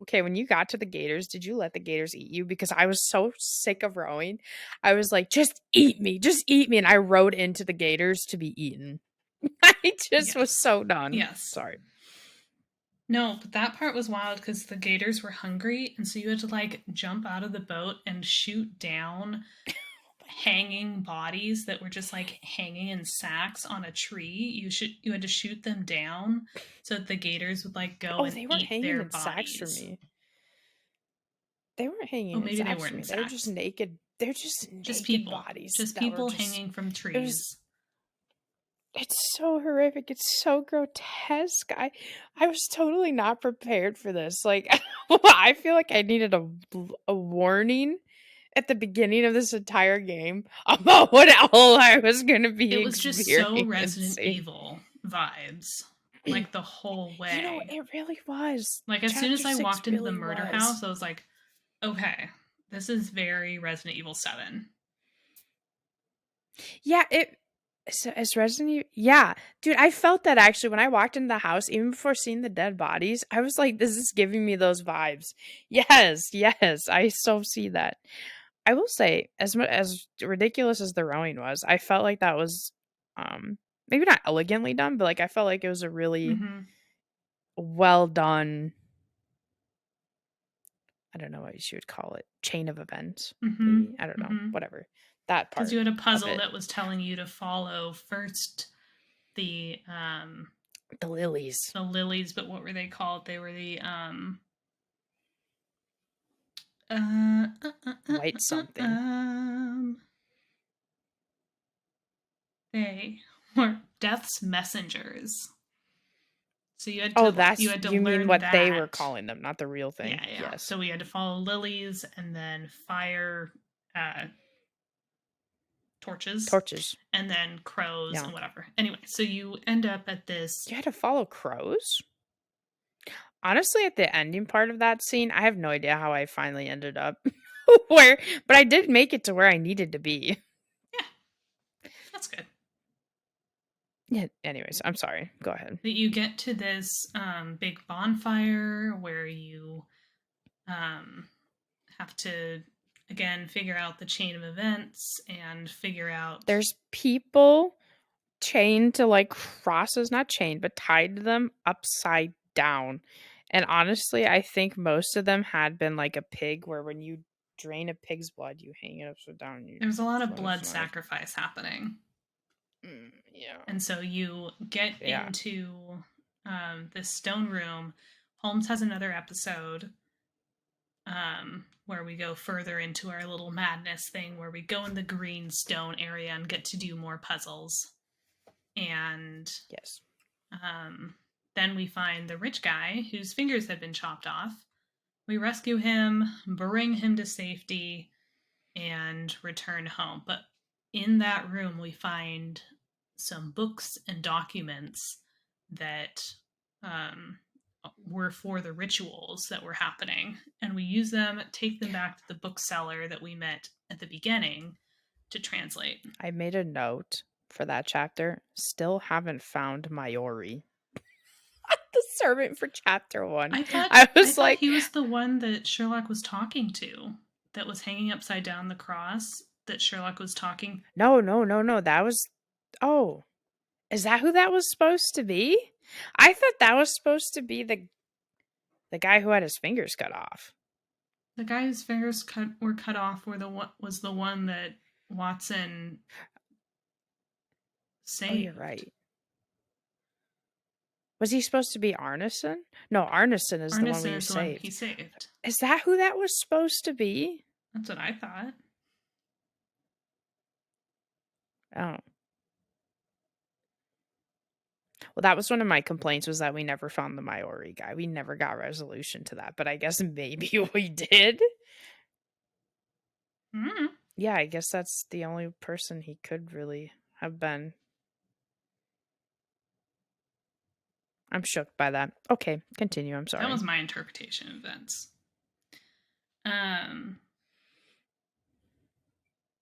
Okay, when you got to the gators, did you let the gators eat you? Because I was so sick of rowing. I was like, just eat me. And I rowed into the gators to be eaten. I just was so done. Yes. Sorry. No, but that part was wild because the gators were hungry, and so you had to like jump out of the boat and shoot down hanging bodies that were just like hanging in sacks on a tree. You had to shoot them down so that the gators would like go and eat their bodies. Sacks for me. They weren't hanging in sacks for me. They were just naked. They're just naked people bodies. Just people hanging from trees. It's so horrific. It's so grotesque. I was totally not prepared for this. Like, I feel like I needed a warning at the beginning of this entire game about what all I was going to be It was just so Resident experiencing. Evil vibes, like the whole way. It really was. Like as soon as Chapter I 6 walked into the really murder was. house, I was like, okay, this is very Resident Evil 7. Yeah, it's Resident Evil. Yeah, dude, I felt that actually when I walked into the house, even before seeing the dead bodies. I was like, this is giving me those vibes. Yes, yes, I so see that. I will say, as ridiculous as the rowing was, I felt like that was, maybe not elegantly done, but like I felt like it was a really Mm-hmm. well done. I don't know what you would call it, chain of events. Mm-hmm. Maybe I don't know, Mm-hmm. whatever that Because part you had a of puzzle it. that was telling you to follow first the The lilies, the lilies, but what were they called? They were the white something. they were death's messengers. So Oh, you that's had to you mean learn what they were that. calling them, not the real thing. Yeah, yeah. Yes. So we had to follow lilies and then fire uh, torches Torches. and then crows Yeah. and whatever. Anyway, so you end up at this. You had to follow crows? Honestly, at the ending part of that scene, I have no idea how I finally ended up where, but I did make it to where I needed to be. Yeah, that's good. Yeah, anyways, I'm sorry. Go ahead. That you get to this big bonfire where you have to again figure out the chain of events and figure out. There's people chained to like crosses, not chained, but tied to them upside down. And honestly, I think most of them had been like a pig, where when you drain a pig's blood, you hang it upside down. There's a lot of blood sacrifice happening. Yeah. And so you get Yeah. into this stone room. Holmes has another episode where we go further into our little madness thing where we go in the green stone area and get to do more puzzles. And Yes. then we find the rich guy whose fingers had been chopped off. We rescue him, bring him to safety, and return home. But in that room, we find some books and documents that were for the rituals that were happening. And we use them, take them back to the bookseller that we met at the beginning to translate. I made a note for that chapter. Still haven't found Mayori. The servant for chapter 1. I thought he was the one that Sherlock was talking to, that was hanging upside down the cross, that Sherlock was talking. No. That was. Oh, is that who that was supposed to be? I thought that was supposed to be the guy who had his fingers cut off. The guy whose fingers were cut off was the one that Watson saved. Oh, you're right. Was he supposed to be Arneson? No, Arneson is the one we saved. He saved. Is that who that was supposed to be? That's what I thought. Oh. Well, that was one of my complaints, was that we never found the Mayori guy. We never got resolution to that, but I guess maybe we did. Mm-hmm. Yeah, I guess that's the only person he could really have been. I'm shook by that. Okay, continue. I'm sorry. That was my interpretation of events.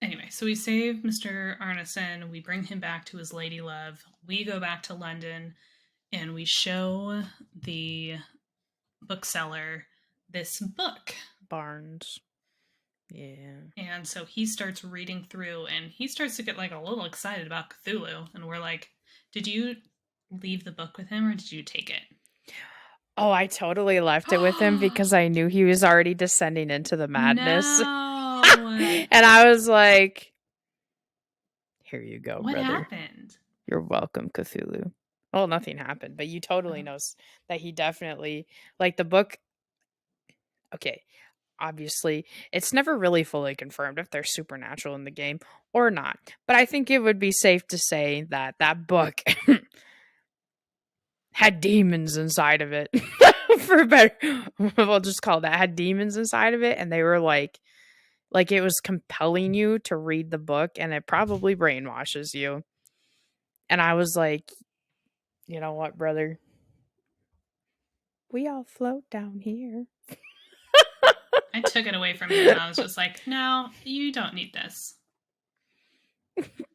Anyway, so we save Mr. Arneson. We bring him back to his lady love. We go back to London, and we show the bookseller this book. Barnes. Yeah. And so he starts reading through, and he starts to get like a little excited about Cthulhu. And we're like, did you leave the book with him, or did you take it? Oh, I totally left it with him because I knew he was already descending into the madness. No. And I was like, here you go, what brother. Happened? You're welcome, Cthulhu. Well, nothing happened, but you totally know that he definitely, like, the book. Okay, obviously, it's never really fully confirmed if there's supernatural in the game or not. But I think it would be safe to say that that book had demons inside of it. For better, we'll just call that, had demons inside of it, and they were like Like, it was compelling you to read the book, and it probably brainwashes you. And I was like, you know what, brother? We all float down here. I took it away from him. I was just like, no, you don't need this.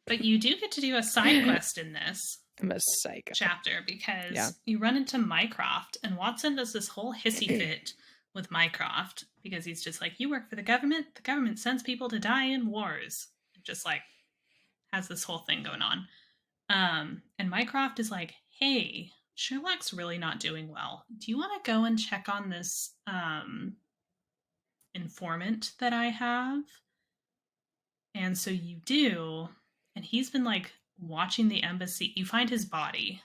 But you do get to do a side quest in this I'm a psycho. chapter because Yeah. you run into Mycroft, and Watson does this whole hissy fit with Mycroft because he's just like, you work for the government sends people to die in wars. Just like has this whole thing going on. And Mycroft is like, hey, Sherlock's really not doing well. Do you want to go and check on this informant that I have? And so you do, and he's been like watching the embassy. You find his body,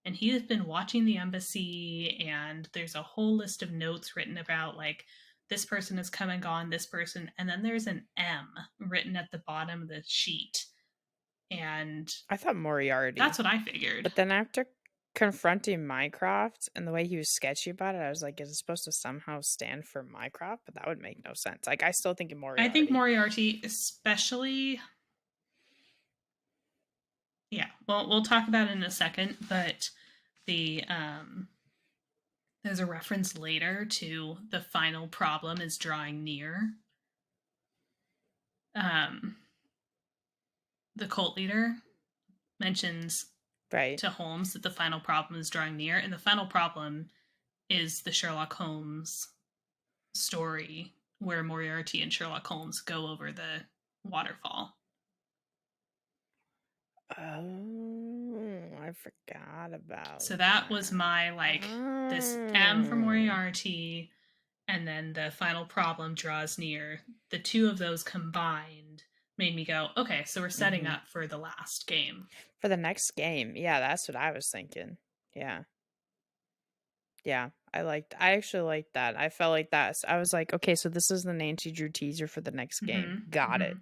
and he has been watching the embassy, and there's a whole list of notes written about like this person has come and gone, this person, and then there's an M written at the bottom of the sheet. And I thought Moriarty. that's what I figured. But then after confronting Mycroft and the way he was sketchy about it, I was like, is it supposed to somehow stand for Mycroft? But that would make no sense. Like, I still think Moriarty. I think Moriarty, especially. Yeah, well, we'll talk about it in a second, but the there's a reference later to the final problem is drawing near. The cult leader mentions to Holmes that the final problem is drawing near, and the final problem is the Sherlock Holmes story where Moriarty and Sherlock Holmes go over the waterfall. Oh, I forgot about. So that was my this M for Moriarty, and then the final problem draws near. The two of those combined made me go, okay, so we're setting up for the last game. For the next game. Yeah, that's what I was thinking. Yeah. Yeah, I actually liked that. I felt like that. I was like, okay, so this is the Nancy Drew teaser for the next game. Got it.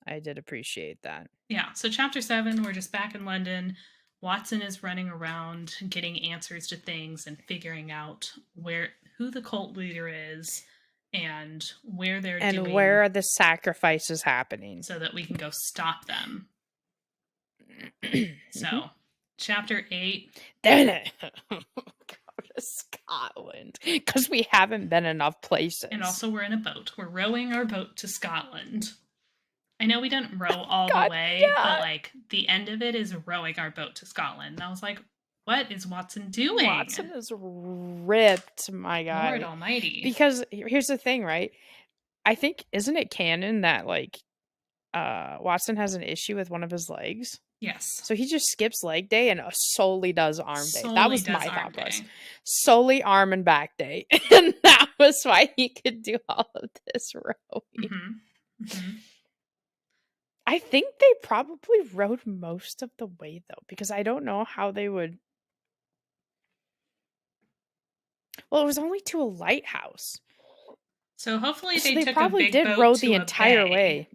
I did appreciate that. Yeah, so chapter 7, we're just back in London. Watson is running around getting answers to things and figuring out who the cult leader is and where they're doing. And where are the sacrifices happening. So that we can go stop them. So, chapter 8. Damn it. Go to Scotland. Because we haven't been enough places. And also we're in a boat. We're rowing our boat to Scotland. I know we didn't row all the way, but like the end of it is rowing our boat to Scotland. And I was like, what is Watson doing? Watson is ripped, my guy. Lord almighty. Because here's the thing, right? I think, isn't it canon that like Watson has an issue with one of his legs? Yes. So he just skips leg day and solely does arm day. That was my thought process. Solely arm and back day. And that was why he could do all of this rowing. I think they probably rowed most of the way, though, because I don't know how they would. Well, it was only to a lighthouse. So hopefully they probably did row the entire way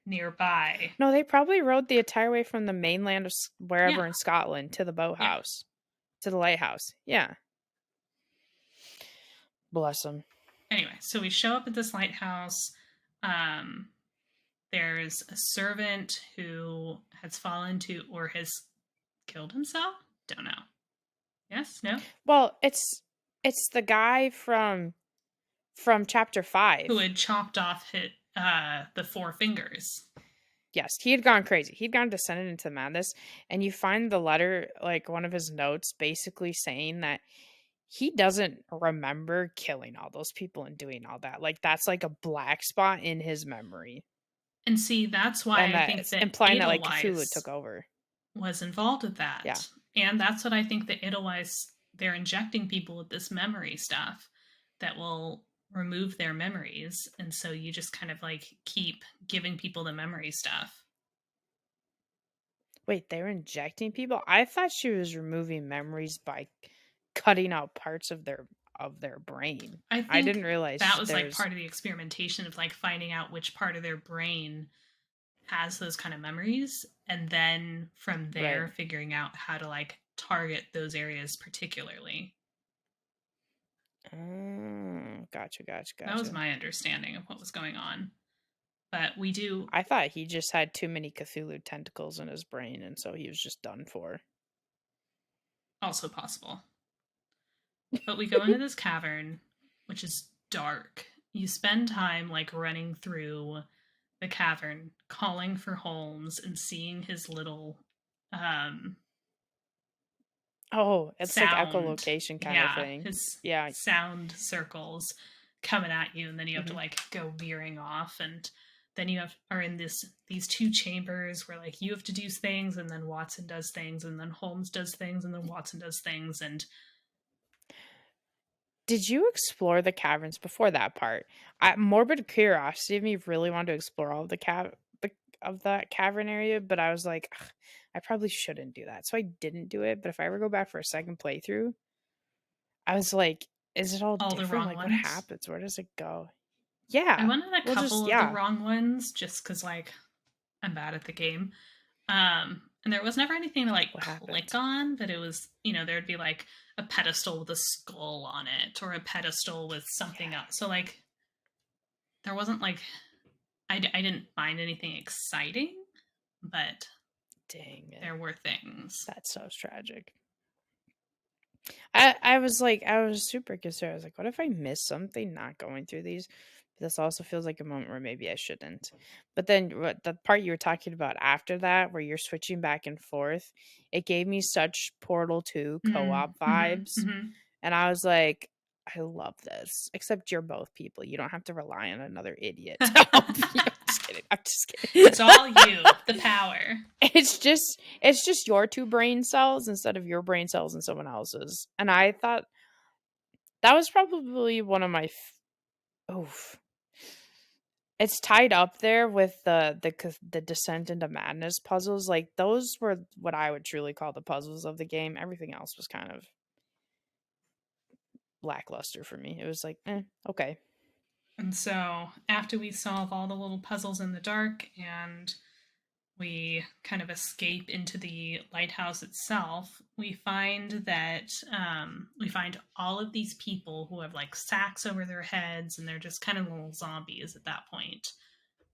nearby. No, they probably rowed the entire way from the mainland of wherever in Scotland to the boathouse, to the lighthouse. Yeah. Bless them. Anyway, so we show up at this lighthouse. There's a servant who has fallen to or has killed himself. Don't know. Yes? No? Well, it's the guy from chapter 5 who had chopped off the 4 fingers. Yes, he had gone crazy. He'd gone descended into madness, and you find the letter, like one of his notes, basically saying that he doesn't remember killing all those people and doing all that. Like that's like a black spot in his memory. And see, that's why I think that implying that like Cthulhu took over, was involved with that. Yeah, and that's what I think the Edelweiss, they're injecting people with this memory stuff that will remove their memories, and so you just kind of like keep giving people the memory stuff. Wait, they were injecting people? I thought she was removing memories by cutting out parts of their brain. I didn't realize that was like part of the experimentation of like finding out which part of their brain has those kind of memories, and then from there figuring out how to like target those areas particularly. Gotcha, gotcha, That was gotcha. my understanding of what was going on. But we do I thought he just had too many Cthulhu tentacles in his brain, and so he was just done for. also possible. But we go into this cavern, which is dark. You spend time like running through the cavern, calling for Holmes and seeing his little um Oh, it's like sound. echolocation kind of Yeah, thing. his Yeah. sound circles coming at you, and then you have to Hmm. like go veering off, and then you are in these two chambers where like you have to do things, and then Watson does things, and then Holmes does things, and then Watson does things, and Did you explore the caverns before that part? Morbid curiosity of me really wanted to explore all of of that cavern area, but I was like, "Ugh, I probably shouldn't do that, so I didn't do it. But if I ever go back for a second playthrough, I was like, is it all all the different? wrong Like, what ones. happens? Where does it go? I Yeah, went in a well, just couple of the yeah. wrong ones just because like I'm bad at the game. And there was never anything to like What click happens? on, but it was, there'd be like a pedestal with a skull on it or a pedestal with something Yeah, else. So like there wasn't like, I didn't find anything exciting, but dang it, there were things. that's so tragic. I was like, I was super concerned. I was like, what if I miss something not going through these? But this also feels like a moment where maybe I shouldn't. But then the part you were talking about after that, where you're switching back and forth, it gave me such Portal 2 Mm, co-op mm-hmm, vibes. mm-hmm. And I was like, I love this. Except you're both people. You don't have to rely on another idiot to help you. I'm just kidding. I'm just kidding. It's all you, the power. It's just your two brain cells instead of your brain cells and someone else's. And I thought that was probably one of my oof. It's tied up there with the Descent into Madness puzzles. Like those were what I would truly call the puzzles of the game. Everything else was kind of lackluster for me. It was like, okay. And so after we solve all the little puzzles in the dark and we kind of escape into the lighthouse itself, we find that we find all of these people who have like sacks over their heads and they're just kind of little zombies at that point.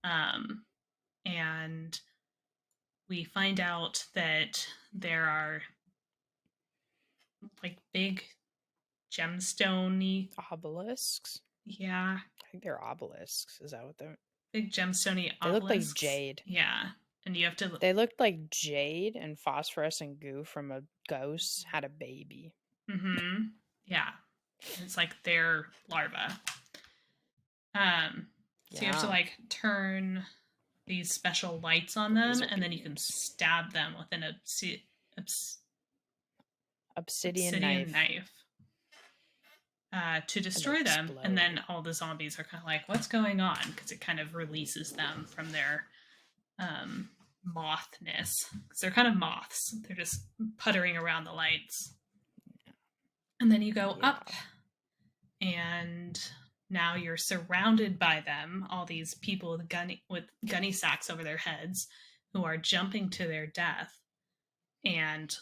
Um, and we find out that there are like big gemstone Obelisks. yeah, I think they're obelisks. Is that what they're? big gemstone They look like obelisks. jade. Yeah. And you have to They looked like jade and phosphorescent goo from a ghost had a baby. mm-hmm. Yeah. It's like their larva. So you have to Yeah. like turn these special lights on them, Laser and then you can beams. stab them with an Obsidian obsidian knife. knife to And they destroy them. And explode. then all the zombies are kind of like, "What's going on?" Because it kind of releases them from their um, mothness. Because they're kind of moths. They're just puttering around the lights. And then you go Yeah. up and now you're surrounded by them, all these people with gunny sacks over their heads who are jumping to their death. And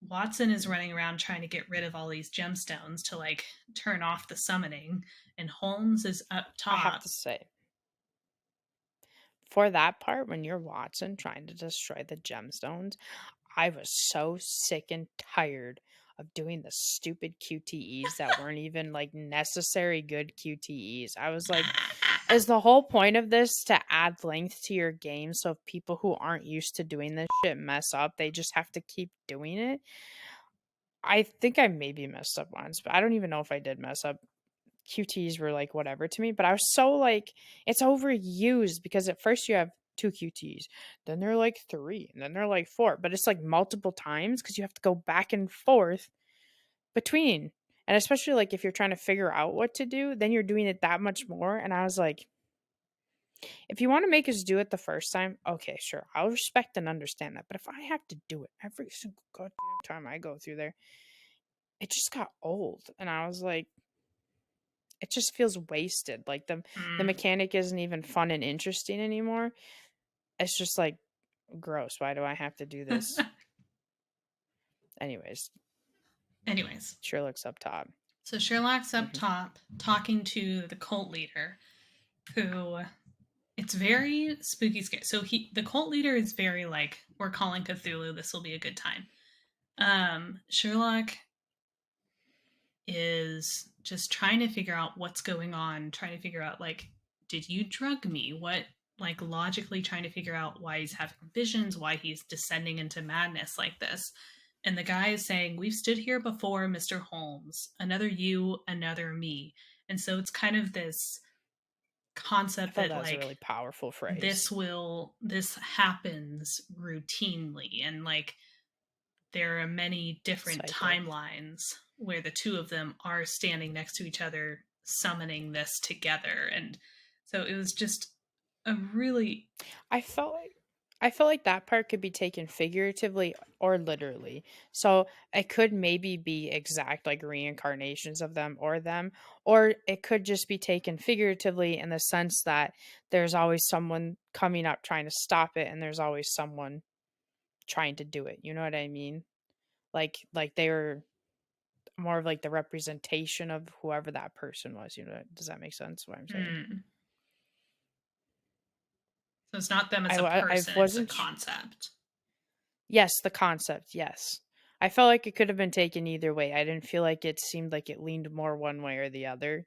Watson is running around trying to get rid of all these gemstones to like turn off the summoning, and Holmes is up I have top. to say, for that part, when you're Watson trying to destroy the gemstones, I was so sick and tired of doing the stupid QTEs that weren't even like necessary good QTEs. I was like, is the whole point of this to add length to your game so if people who aren't used to doing this shit mess up, they just have to keep doing it? I think I maybe messed up once, but I don't even know if I did mess up. QTs were like whatever to me, but I was so like it's overused because at first you have two QTs, then they're like three, and then they're like four, but it's like multiple times because you have to go back and forth between. And especially like if you're trying to figure out what to do, then you're doing it that much more. And I was like, if you want to make us do it the first time, okay, sure. I'll respect and understand that. But if I have to do it every single goddamn time I go through there, it just got old. And I was like, it just feels wasted. Like the Mm. mechanic isn't even fun and interesting anymore. It's just like gross. Why do I have to do this? Anyways, Anyways, Sherlock's up top. So Sherlock's up Mhm. top talking to the cult leader, who it's very spooky scary. So the cult leader is very like, we're calling Cthulhu, this will be a good time. Sherlock is just trying to figure out what's going on, trying to figure out like, did you drug me? What, like, logically trying to figure out why he's having visions, why he's descending into madness like this. And the guy is saying, we've stood here before, Mr. Holmes. Another you, another me. And so it's kind of this I concept thought that that was a like really powerful phrase. this happens routinely, and like there are many different Cycle. timelines where the two of them are standing next to each other summoning this together. And so it was just a really I felt like I felt like that part could be taken figuratively or literally. So it could maybe be exact like reincarnations of them, or it could just be taken figuratively in the sense that there's always someone coming up trying to stop it and there's always someone trying to do it. You know what I mean? Like they were more of like the representation of whoever that person was. You know, does that make sense what I'm saying? so it's not them as a I person, it's a wasn't concept. Yes, the concept, yes. I felt like it could have been taken either way. I didn't feel like it seemed like it leaned more one way or the other.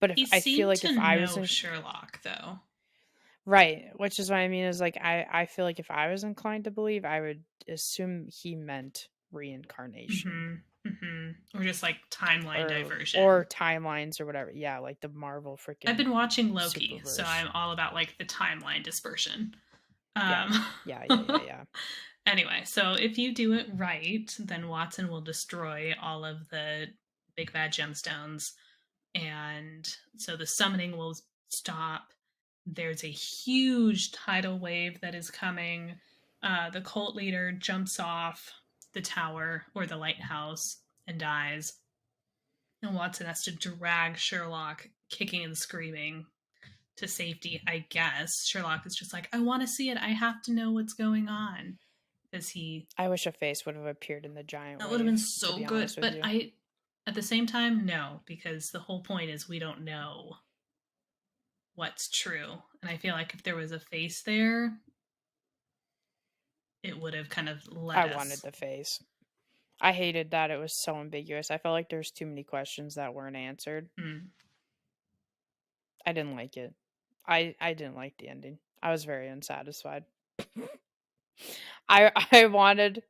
But if He I feel seemed like to if I was know in Sherlock though. right, which is what I mean is like I feel like if I was inclined to believe, I would assume he meant reincarnation Or just like timeline or diversion. timelines or whatever. Yeah, like the Marvel I've freaking been watching Loki, so Superverse. I'm all about like the timeline dispersion. Yeah. Um, Yeah. anyway, so if you do it right, then Watson will destroy all of the big bad gemstones, and so the summoning will stop. There's a huge tidal wave that is coming. The cult leader jumps off the tower or the lighthouse and dies. And Watson has to drag Sherlock kicking and screaming to safety, I guess. Sherlock is just like, I want to see it. I have to know what's going on. Because he, I wish a face would have appeared in the giant that would have been wave, to so be good. honest with But you. at the same time, no, because the whole point is we don't know what's true. And I feel like if there was a face there, it would have kind of I led wanted us. the face. I hated that it was so ambiguous. I felt like there's too many questions that weren't answered. Mm. I didn't like it. I didn't like the ending. I was very unsatisfied. I wanted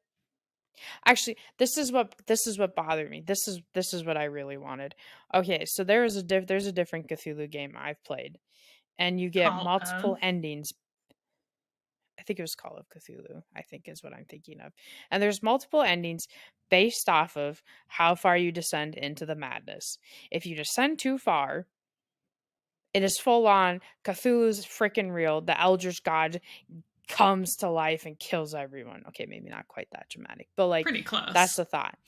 actually this is what bothered me. This is what I really wanted. Okay, so there's a different Cthulhu game I've played, and you get Call multiple of. endings. I think it was Call of Cthulhu, I think is what I'm thinking of. And there's multiple endings based off of how far you descend into the madness. If you descend too far, it is full on Cthulhu's freaking real. The Eldritch God comes to life and kills everyone. Okay, maybe not quite that dramatic, but like Pretty that's close. the thought.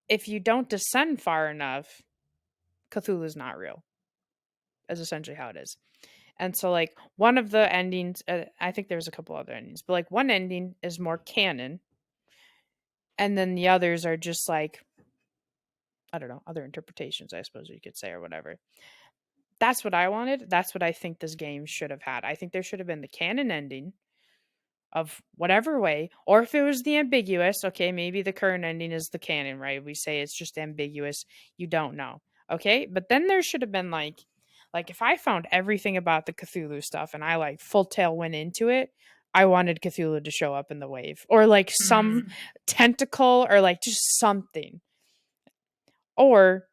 If you don't descend far enough, Cthulhu's not real. Is essentially how it is. And so like one of the endings, I think there's a couple other endings, but like one ending is more canon, and then the others are just like I don't know, other interpretations, I suppose you could say, or whatever. That's what I wanted. That's what I think this game should have had. I think there should have been the canon ending of whatever way, or if it was the ambiguous, okay, maybe the current ending is the canon, right? We say it's just ambiguous, you don't know. Okay? But then there should have been like if I found everything about the Cthulhu stuff and I like full tail went into it, I wanted Cthulhu to show up in the wave or like some Mm. tentacle or like just something. Or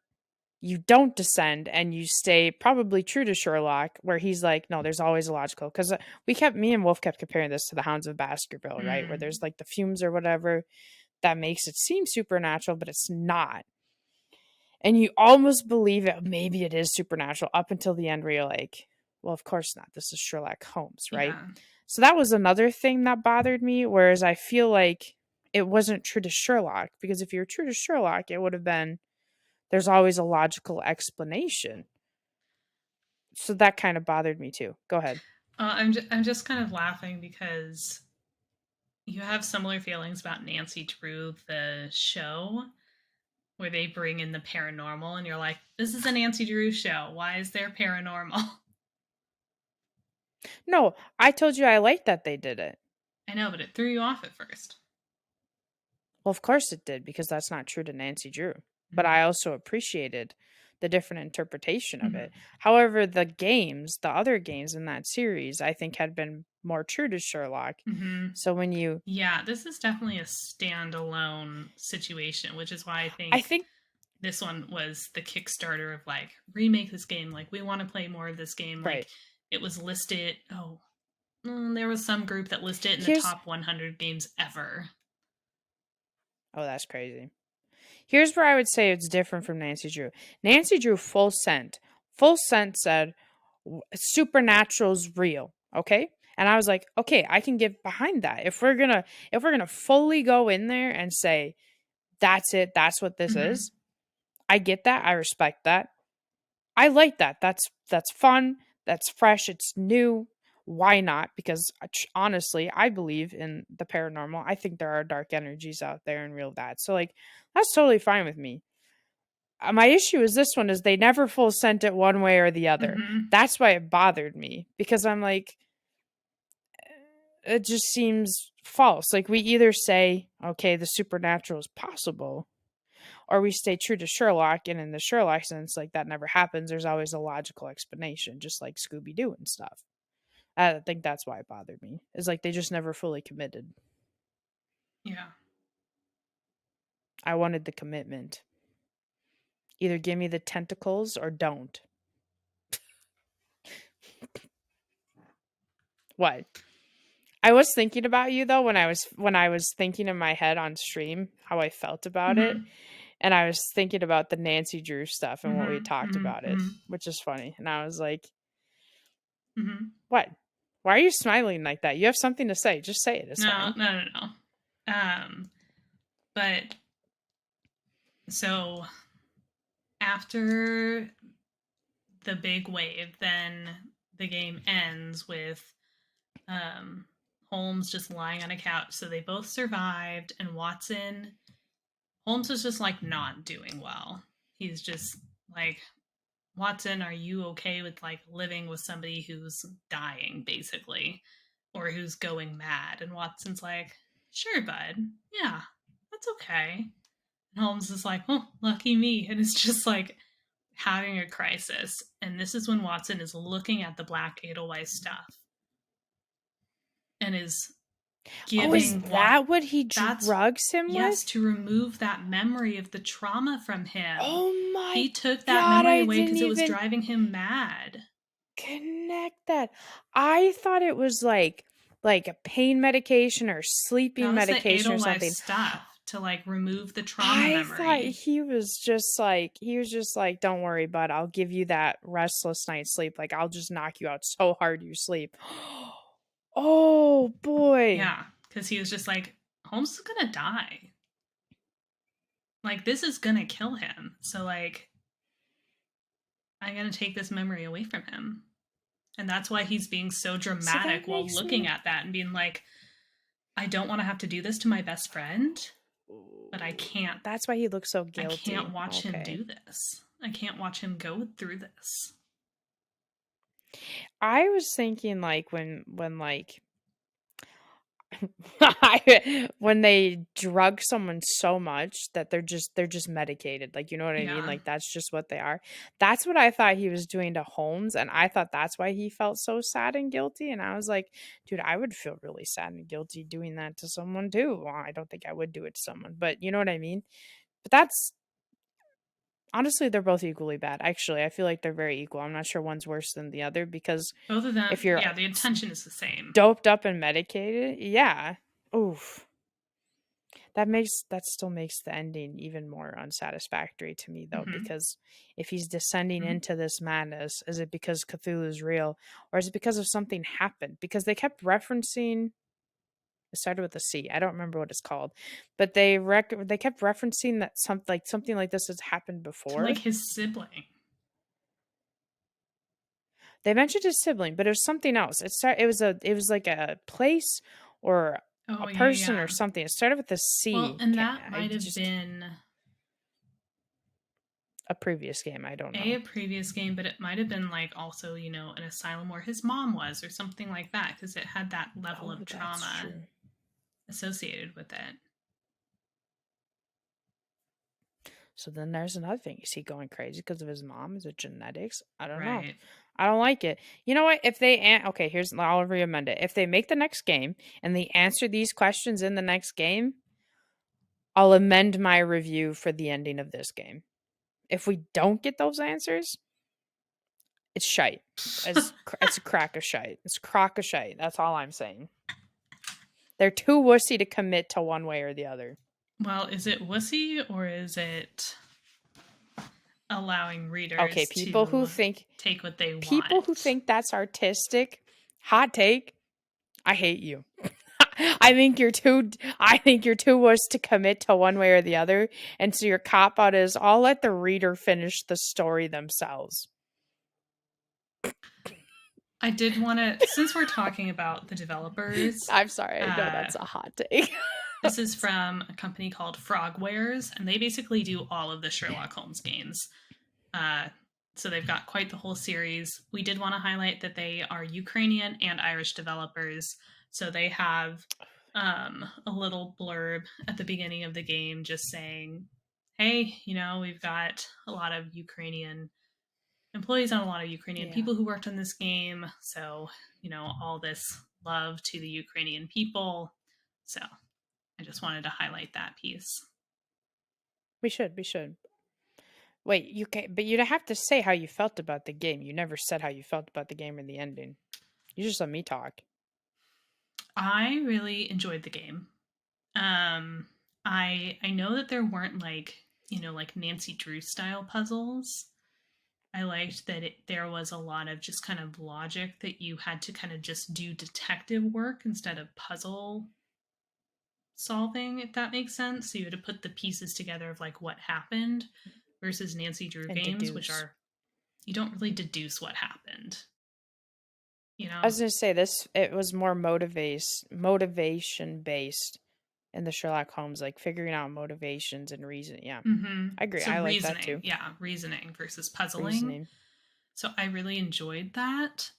you don't descend and you stay probably true to Sherlock, where he's like, no, there's always a logical. Because me and Wolf kept comparing this to the Hounds of Baskerville, right? Where Mm. there's like the fumes or whatever that makes it seem supernatural, but it's not. And you almost believe it, maybe it is supernatural up until the end where you're like, well, of course not. This is Sherlock Holmes, right? Yeah. So that was another thing that bothered me. Whereas I feel like it wasn't true to Sherlock, because if you're true to Sherlock, it would have been there's always a logical explanation. So that kind of bothered me too. Go ahead. I'm just kind of laughing because you have similar feelings about Nancy Drew, the show, where they bring in the paranormal, and you're like, this is a Nancy Drew show. Why is there paranormal? No, I told you I liked that they did it. I know, but it threw you off at first. Well, of course it did, because that's not true to Nancy Drew. But Mm-hmm. I also appreciated the different interpretation of Mm-hmm. it. However, the other games in that series, I think had been more true to Sherlock. Mm-hmm. So when you, Yeah, this is definitely a standalone situation, which is why I I think think, this one was the Kickstarter of like, remake this game. Like, we want to play more of this game. Like, right. it was listed. Oh, there was some group that listed it in the Here's, top 100 games ever. oh, that's crazy. Here's where I would say it's different from Nancy Drew. Nancy Drew full sent. Full sent said supernatural's real, okay? And I was like, okay, I can get behind that. If we're going to fully go in there and say that's it, that's what this Mm-hmm. is. I get that. I respect that. I like that. That's fun. That's fresh. It's new. Why not? Because honestly, I believe in the paranormal. I think there are dark energies out there and real that. So like that's totally fine with me. My issue is this one is they never full sent it one way or the other. Mm-hmm. That's why it bothered me because I'm like it just seems false. Like we either say, okay, the supernatural is possible, or we stay true to Sherlock, and in the Sherlock sense, like that never happens. There's always a logical explanation, just like Scooby Doo and stuff. I think that's why it bothered me. Is like they just never fully committed. Yeah. I wanted the commitment. Either give me the tentacles or don't. What? I was thinking about you though when I was thinking in my head on stream how I felt about it, Mm-hmm. and I was thinking about the Nancy Drew stuff and what we Mm-hmm. talked about it, Mm-hmm. which is funny. And I was like, Mm-hmm. "What? Why are you smiling like that? You have something to say. Just say it. It's No, fine." no, no, no. But so after the big wave, then the game ends with um, Holmes just lying on a couch. So they both survived, and Holmes is just like not doing well. He's just like, Watson, are you okay with like living with somebody who's dying, basically, or who's going mad? And Watson's like, sure, bud. Yeah, that's okay. And Holmes is like, oh, lucky me. And it's just like having a crisis. And this is when Watson is looking at the Black Edelweiss stuff and is Oh, is giving what that what he that's drugs him yes, with? to remove that memory of the trauma from him. Oh my He took that god, memory I away didn't because it was even driving him mad. connect that. I thought it was like a pain medication or That sleeping was the medication or Edelweiss something. stuff to like remove the trauma I thought memory. he was just like, don't worry, bud. I'll give you that restless night's sleep. Like I'll just knock you out so hard you sleep. Oh boy. Yeah, because he was just like, Holmes is gonna die. Like, this is gonna kill him. So, like, I'm gonna take this memory away from him. And that's why he's being so See, dramatic that while makes looking me at that and being like, I don't want to have to do this to my best friend, but I Ooh, can't. that's why he looks so I can't guilty. watch him Okay. do this. I can't watch him go through this. I was thinking like when like when they drug someone so much that they're just medicated. Like, you know what I mean? Yeah. Like that's just what they are. That's what I thought he was doing to Holmes, and I thought that's why he felt so sad and guilty. And I was like, dude, I would feel really sad and guilty doing that to someone too. Well, I don't think I would do it to someone, but you know what I mean? But that's honestly they're both equally bad. Actually, I feel like they're very equal. I'm not sure one's worse than the other because Both of them, if you're yeah, the intention is the same. doped up and medicated, yeah. Oof. That still makes the ending even more unsatisfactory to me though, Mm-hmm. because if he's descending Mm-hmm. into this madness, is it because Cthulhu's real, or is it because of something happened? Because they kept referencing it started with a C. I don't remember what it's called, but they kept referencing that something like this has happened To like before. his sibling. They mentioned his sibling, but it was something else. It was like a place or Oh, A yeah, person or yeah. something. It started with a Well, C. and Can't, that I might have just been a previous game. I don't a know. previous game, but it might have been like also, an asylum where his mom was or something like that because it had that level Oh, of that's trauma true. associated with it. So then there's another thing. Is he going crazy because of his mom? Is it genetics? I don't know. Right. I don't like it. You know what? If they okay, here's I'll recommend it. If they make the next game and they answer these questions in the next game, I'll amend my review for the ending of this game. If we don't get those answers, it's shite. It's a crack of shite. It's a crock of shite. That's all I'm saying. They're too wussy to commit to one way or the other. Well, is it wussy or is it allowing Okay, readers to take what they people who want? think that's artistic, hot take, I hate you. I think you're too wuss to commit to one way or the other. And so your cop out is I'll let the reader finish the story themselves. I did want to, since we're talking about the developers, I'm sorry, I know uh, that's a hot take. this is from a company called Frogwares, and they basically do all of the Sherlock Holmes games. Uh, so they've got quite the whole series. We did want to highlight that they are Ukrainian and Irish developers. So they have a little blurb at the beginning of the game just saying, hey, we've got a lot of Ukrainian employees on a lot of Ukrainian Yeah, people who worked on this game. So, all this love to the Ukrainian people. So I just wanted to highlight that piece. we should. Wait, you can but you'd have to say how you felt about the game. You never said how you felt about the game in the ending. You just let me talk. I really enjoyed the game. Um, I know that there weren't like Nancy Drew style puzzles. I liked that there was a lot of just kind of logic that you had to kind of just do detective work instead of puzzle solving, if that makes sense. So you had to put the pieces together of like what happened versus Nancy Drew And games, which deduce. are you don't really deduce what happened, you I know? was gonna say this. It was more motivation based in the Sherlock Holmes, like figuring out motivations and reason. Yeah, I agree. So I like that reasoning, too. yeah, reasoning versus puzzling. Reasoning. So I really enjoyed that.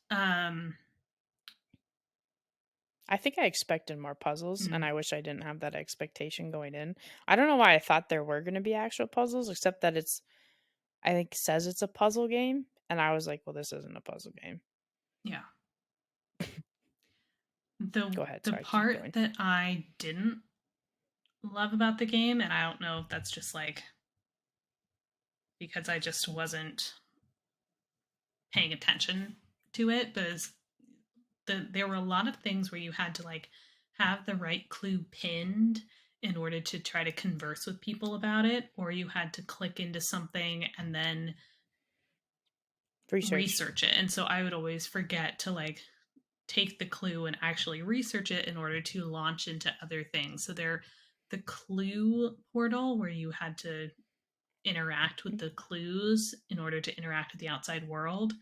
I think I expected more puzzles, and Mm, I wish I didn't have that expectation going in. I don't know why I thought there were going to be actual puzzles, except that I think, says it's a puzzle game, and I was like, well, this isn't a puzzle game. yeah. The Go ahead. the Sorry, keep part going. that I didn't love about the game, and I don't know if that's just like because I just wasn't paying attention to it, but there were a lot of things where you had to like have the right clue pinned in order to try to converse with people about it, or you had to click into something and then Research. research it. And so I would always forget to like take the clue and actually research it in order to launch into other things. So the clue portal where you had to interact with the clues in order to interact with the outside world,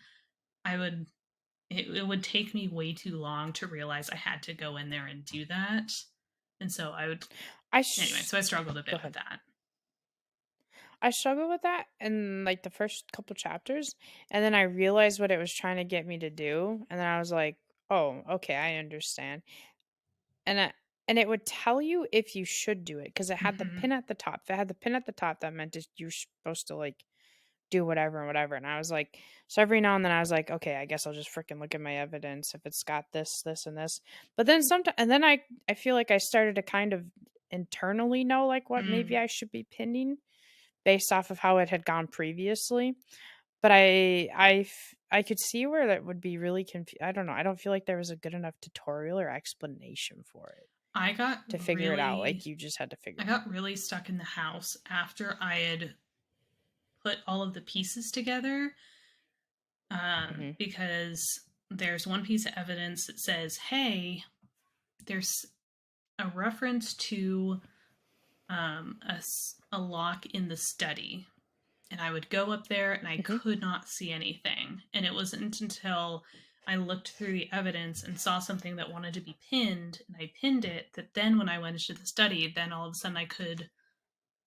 I would it would take me way too long to realize I had to go in there and do that. And so I would I anyway, sh- so I struggled a Go bit with ahead. that. I struggled with that in like the first couple chapters, and then I realized what it was trying to get me to do, and then I was like, "Oh, okay, I understand." And and it would tell you if you should do it because it had the Mm-hmm. pin at the top. If it had the pin at the top, that meant you're supposed to like do whatever and whatever. And I was like, so every now and then I was like, okay, I guess I'll just freaking look at my evidence if it's got this, this, and this. But then sometimes, and then I feel like I started to kind of internally know like what maybe Mm. I should be pinning based off of how it had gone previously. But I could see where that would be really I don't know. I don't feel like there was a good enough tutorial or explanation for it I got to figure it out. Like really you just had to figure I it out. got really stuck in the house after I had put all of the pieces together, Hmm. because there's one piece of evidence that says, "Hey, there's a reference to a lock in the study." And I would go up there and I Hmm. could not see anything. And it wasn't until I looked through the evidence and saw something that wanted to be pinned, and I pinned it. That then, when I went into the study, then all of a sudden I could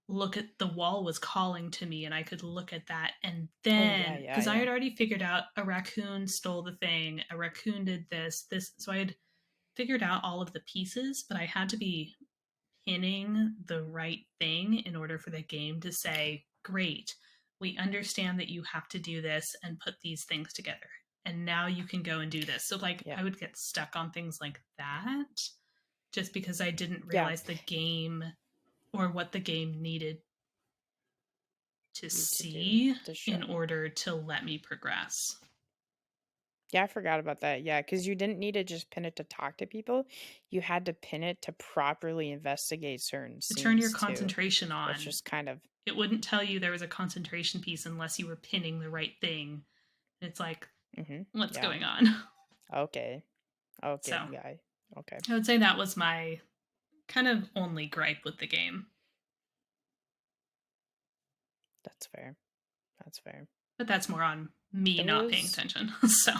look at the wall was calling to me, and I could look at that. And Oh, yeah, then, yeah, because I yeah. had already figured out a raccoon stole the thing, a raccoon did this. So I had figured out all of the pieces, but I had to be pinning the right thing in order for the game to say, great, we understand that you have to do this and put these things together. And now you can go and do this. So, like, Yeah. I would get stuck on things like that just because I didn't Yeah. realize the game or what the game needed to You to do see to show in me. order to let me progress. Yeah, I forgot about that. Yeah, because you didn't need to just pin it to talk to people. You had to pin it to properly investigate certain To turn your scenes too, concentration which on, was kind of it wouldn't tell you there was a concentration piece unless you were pinning the right thing. It's like, what's yeah. going on? Okay. So Okay, guy. Okay. I would say that was my kind of only gripe with the game. That's fair. That's fair. But that's more on me There not paying was attention. So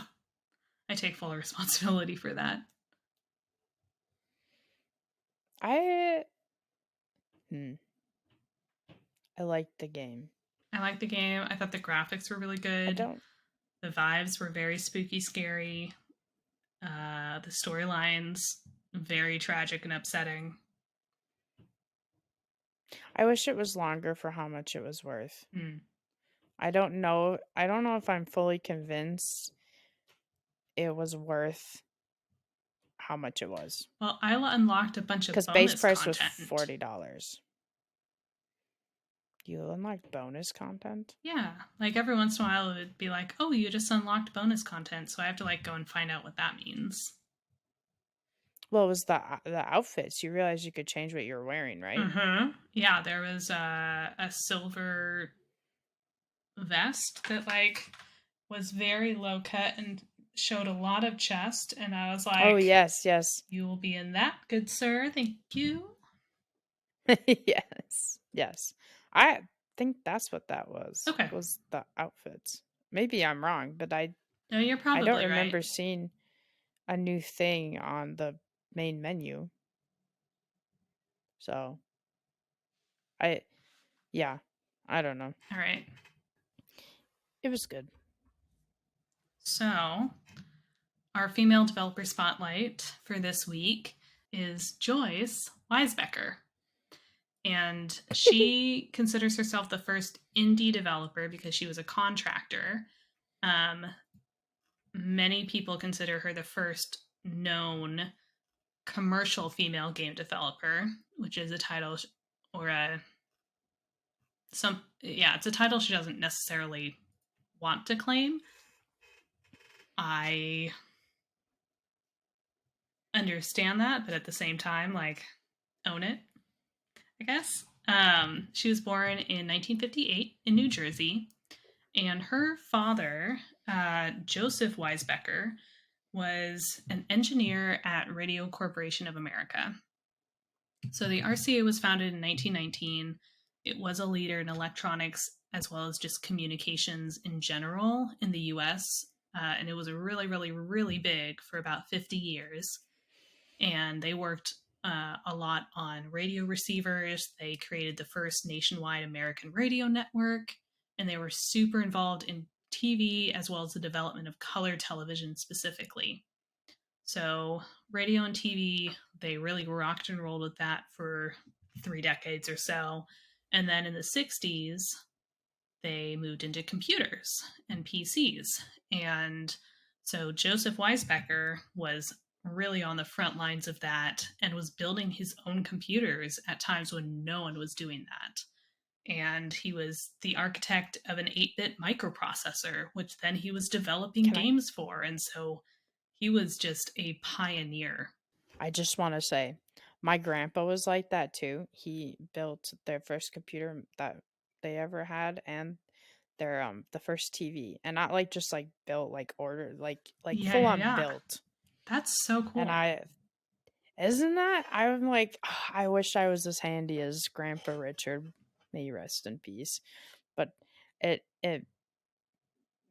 I take full responsibility for that. I hmm, I liked the game. I liked the game. I thought the graphics were really I good. don't The vibes were very spooky, scary. The storylines very tragic and upsetting. I wish it was longer for how much it was worth. Hmm. I don't know. I don't know if I'm fully convinced it was worth how much it was. Well, I unlocked a bunch of Because base bonus price was content. $40. You unlocked bonus content? Yeah, like every once in a while it would be like, oh, you just unlocked bonus content, so I have to like go and find out what that means. Well, it was the outfits. You realized you could change what you were wearing, right? Yeah, there was a silver vest that like was very low cut and showed a lot of chest, and I was Oh, like, yes, yes. you will be in that, good sir. Thank you. Yes. Yes. I think that's what that Okay. was the outfits. Maybe I'm wrong, but No, you're I don't probably right. remember seeing a new thing on the main menu. So, I yeah, I don't know. All right. It was good. So, our female developer spotlight for this week is Joyce Weisbecker. And she considers herself the first indie developer because she was a contractor. Um, Many people consider her the first known commercial female game developer, which is a title or a it's a title she doesn't necessarily want to claim. I understand that, but at the same time, like, own it, I guess. She was born in 1958 in New Jersey, and her father, Joseph Weisbecker, was an engineer at Radio Corporation of America. So the RCA was founded in 1919. It was a leader in electronics as well as just communications in general in the US. And it was really, really, really big for about 50 years. And they worked a lot on radio receivers. They created the first nationwide American radio network, and they were super involved in TV as well as the development of color television specifically. So, radio and TV, they really rocked and rolled with that for 3 decades or so. And then in the 60s, they moved into computers and PCs. And so Joseph Weisbecker was really on the front lines of that and was building his own computers at times when no one was doing that. And he was the architect of an 8-bit microprocessor, which then he was developing Can I games for. And so he was just a pioneer. I just want to say my grandpa was like that too. He built their first computer that they ever had and their the first TV, and not like just like built, like ordered, like Yeah, full yeah, on yeah. built. That's so And cool. isn't that, I'm like, I wish I was as handy as Grandpa Richard. May he rest in peace. But it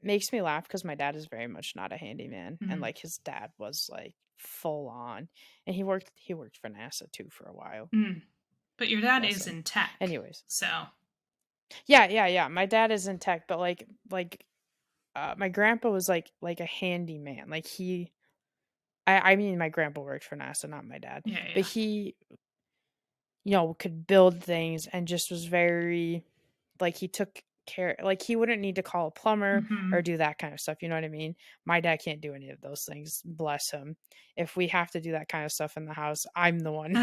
makes me laugh because my dad is very much not a handyman, and Mm. like his dad was like full on, and he worked for NASA too for a while. Mm. But your dad Bless is him. in tech, Anyways, so yeah. My dad is in tech, but my grandpa was like a handyman. Like I mean, my grandpa worked for NASA, not my dad, yeah, but yeah. he, could build things and just was very, like, he took care, like, he wouldn't need to call a plumber or Mm-hmm. do that kind of stuff. You know what I mean? My dad can't do any of those things. Bless him. If we have to do that kind of stuff in the house, I'm the one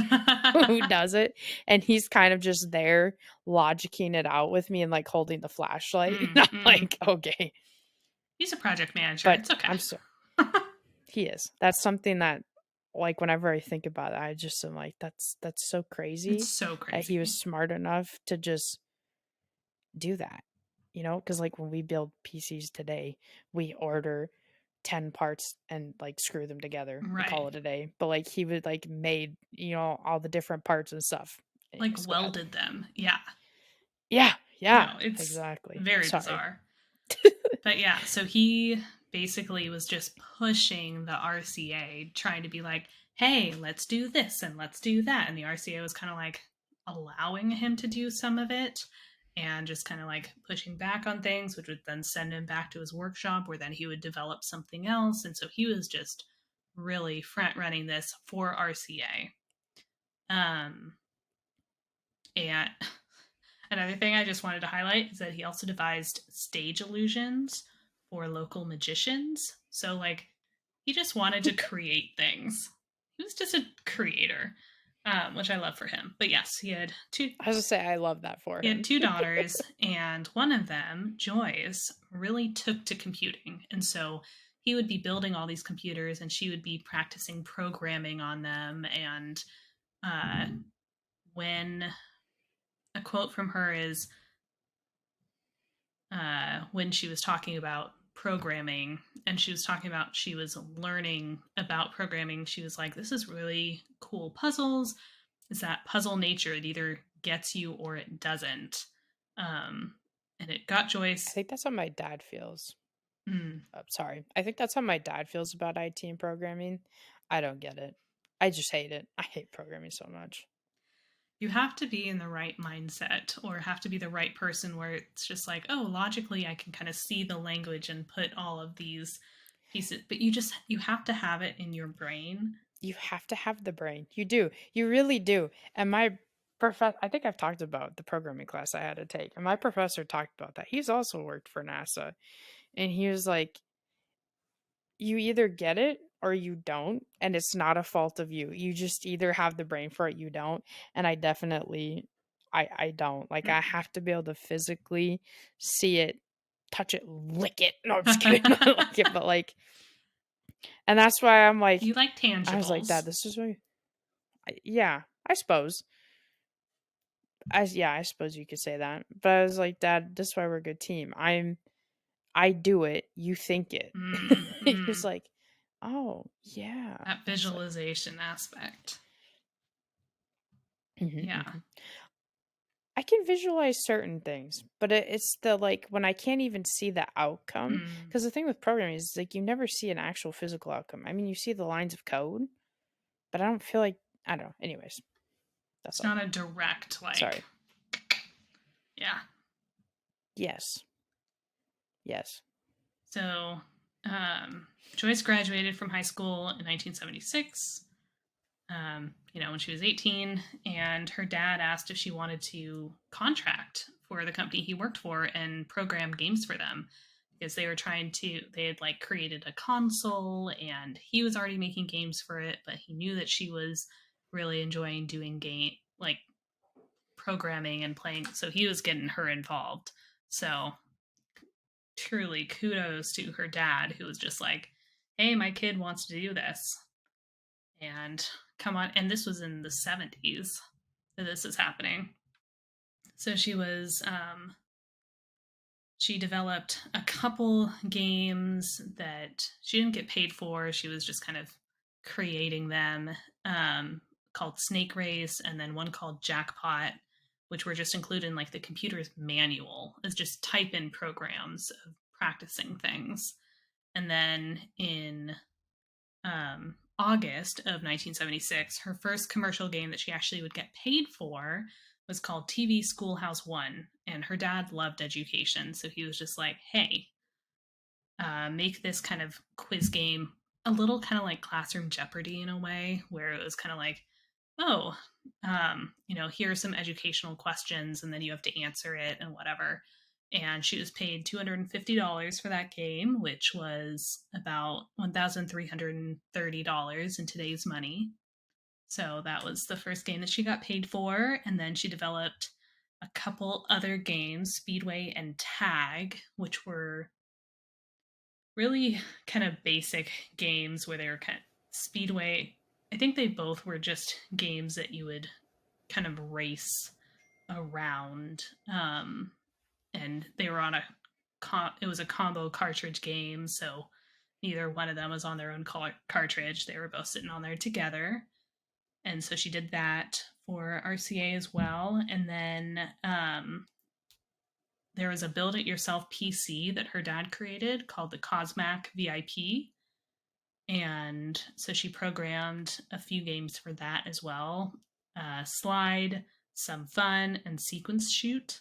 who does it. And he's kind of just there logicking it out with me and like holding the flashlight. And I'm Mm-mm. like, okay. He's a project manager. But It's okay. I'm so he is. That's something that, like, whenever I think about it, I just am like, that's so It's crazy so that he was crazy. smart enough to just do that. Because like when we build PCs today, we order 10 parts and like screw them together and call Right. it a day. But like he would like made, all the different parts and stuff. Like Anyways, go ahead. welded them. Yeah. Yeah, yeah, No, it's exactly. very Sorry. bizarre. But yeah, so he basically was just pushing the RCA, trying to be like, hey, let's do this and let's do that. And the RCA was kind of like allowing him to do some of it and just kind of like pushing back on things, which would then send him back to his workshop where then he would develop something else. And so he was just really front running this for RCA. Um, and another thing I just wanted to highlight is that he also devised stage illusions for local magicians. So, like, he just wanted to create things. He was just a creator, which I love for him. But yes, I was gonna say I love that for he had him. two daughters, and one of them, Joyce, really took to computing, and so he would be building all these computers, and she would be practicing programming on them. And uh, when a quote from her is when she was talking about programming and she was talking about she was learning about programming, she was like, this is really cool puzzles. It's that puzzle nature. It either gets you or it doesn't. um and it got I Joyce. think that's how my dad feels. mm, Oh, sorry. I think that's how my dad feels about IT and programming. I don't get it. I just hate it. I hate programming so much. you have to be in the right mindset or have to be the right person where it's just like, oh, logically I can kind of see the language and put all of these pieces, but you have to have it in your brain. You have to have the brain. You do. You really do. And my professor, I think I've talked about the programming class I had to take. And my professor talked about that. He's also worked for NASA. And he was like, you either get it or you don't. And it's not a fault of you. You just either have the brain for it, you don't. And I definitely, I don't. Like, I have to be able to physically see it, touch it, lick it. No, I'm just kidding. Like it, but like, and that's why I'm like, You like I was like, Dad, tangibles. this is what, yeah, I suppose. Yeah, I suppose you could say that. But I was like, Dad, this is why we're a good team. I do it, you think it. He was Mm-hmm. like, oh yeah. That I was like, visualization aspect. mhm, Yeah. mhm. I can visualize certain things, but it's the like when I can't even see the outcome. Mm. Because the thing with programming is like you never see an actual physical outcome. I mean, you see the lines of code, but I don't feel like, I don't know. Anyways, that's It's all. not a direct, like, Sorry. yeah. Yes. Yes. So, um, Joyce graduated from high school in 1976, when she was 18, and her dad asked if she wanted to contract for the company he worked for and program games for them because they had like created a console and he was already making games for it, but he knew that she was really enjoying doing game like programming and playing, so he was getting her involved. So truly kudos to her dad who was just like, hey, my kid wants to do this, and come on. And this was in the 70s that this is happening. So she developed a couple games that she didn't get paid for. She was just kind of creating them, called Snake Race, and then one called Jackpot, which were just included in like the computer's manual as just type in programs of practicing things. And then in August of 1976, her first commercial game that she actually would get paid for was called TV Schoolhouse 1. And her dad loved education. So he was just like, hey, make this kind of quiz game a little kind of like Classroom Jeopardy in a way, where it was kind of like, oh, here are some educational questions, and then you have to answer it and whatever. And she was paid $250 for that game, which was about $1,330 in today's money. So that was the first game that she got paid for. And then she developed a couple other games, Speedway and Tag, which were really kind of basic games where they were kind of Speedway. I think they both were just games that you would kind of race around. And they were on it was a combo cartridge game. So neither one of them was on their own cartridge. They were both sitting on there together. And so she did that for RCA as well. And then there was a build it yourself PC that her dad created called the Cosmac VIP. And so she programmed a few games for that as well. Slide, Some Fun, and Sequence Shoot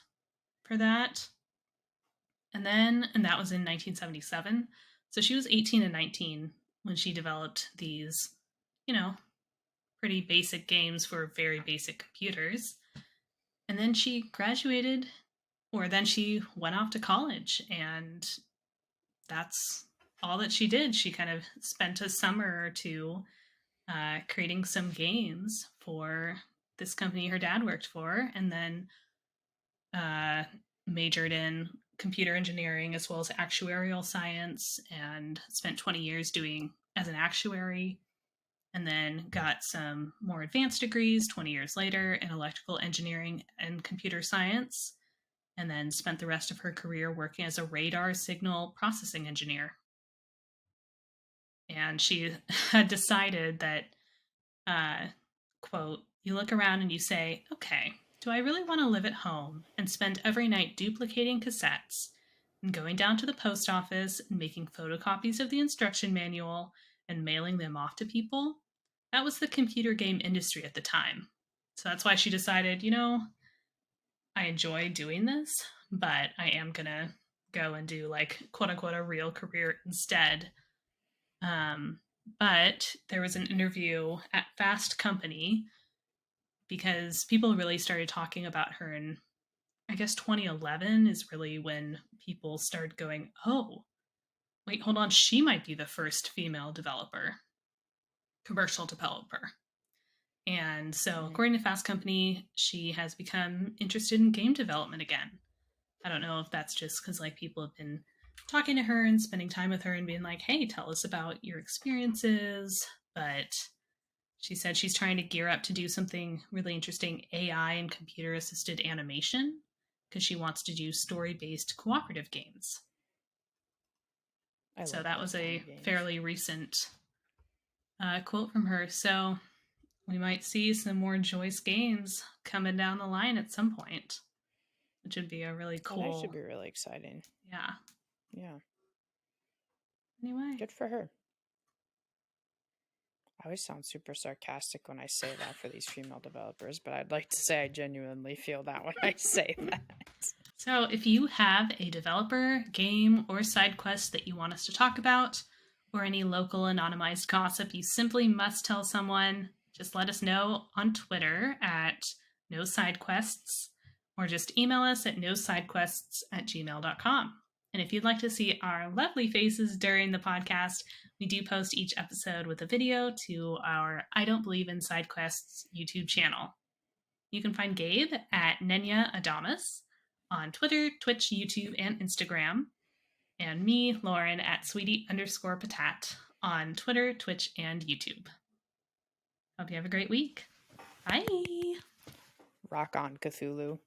for that. And that was in 1977. So she was 18 and 19 when she developed these, pretty basic games for very basic computers. And then she graduated, or then she went off to college, and that's all that she did. She kind of spent a summer or two creating some games for this company her dad worked for, and then majored in computer engineering as well as actuarial science, and spent 20 years doing as an actuary, and then got some more advanced degrees 20 years later in electrical engineering and computer science, and then spent the rest of her career working as a radar signal processing engineer. And she had decided that, quote, you look around and you say, okay, do I really want to live at home and spend every night duplicating cassettes and going down to the post office and making photocopies of the instruction manual and mailing them off to people? That was the computer game industry at the time. So that's why she decided, I enjoy doing this, but I am going to go and do like quote unquote a real career instead. But there was an interview at Fast Company because people really started talking about her in, I guess 2011 is really when people started going, oh, wait, hold on, she might be the first female commercial developer. And so, according to Fast Company, she has become interested in game development again. I don't know if that's just because like people have been talking to her and spending time with her and being like, hey, tell us about your experiences. But she said she's trying to gear up to do something really interesting, AI and computer assisted animation, because she wants to do story-based cooperative games. So that was a fairly recent quote from her. So we might see some more Joyce games coming down the line at some point, which would be a really cool. That should be really exciting. Yeah. Yeah. Anyway. Good for her. I always sound super sarcastic when I say that for these female developers, but I'd like to say I genuinely feel that when I say that. So if you have a developer, game, or side quest that you want us to talk about, or any local anonymized gossip you simply must tell someone, just let us know on Twitter at nosidequests, or just email us at nosidequests@gmail.com. And if you'd like to see our lovely faces during the podcast, we do post each episode with a video to our I Don't Believe in Side Quests YouTube channel. You can find Gabe at nenyaadamas on Twitter, Twitch, YouTube, and Instagram. And me, Lauren, at sweetie_patat on Twitter, Twitch, and YouTube. Hope you have a great week. Bye. Rock on, Cthulhu.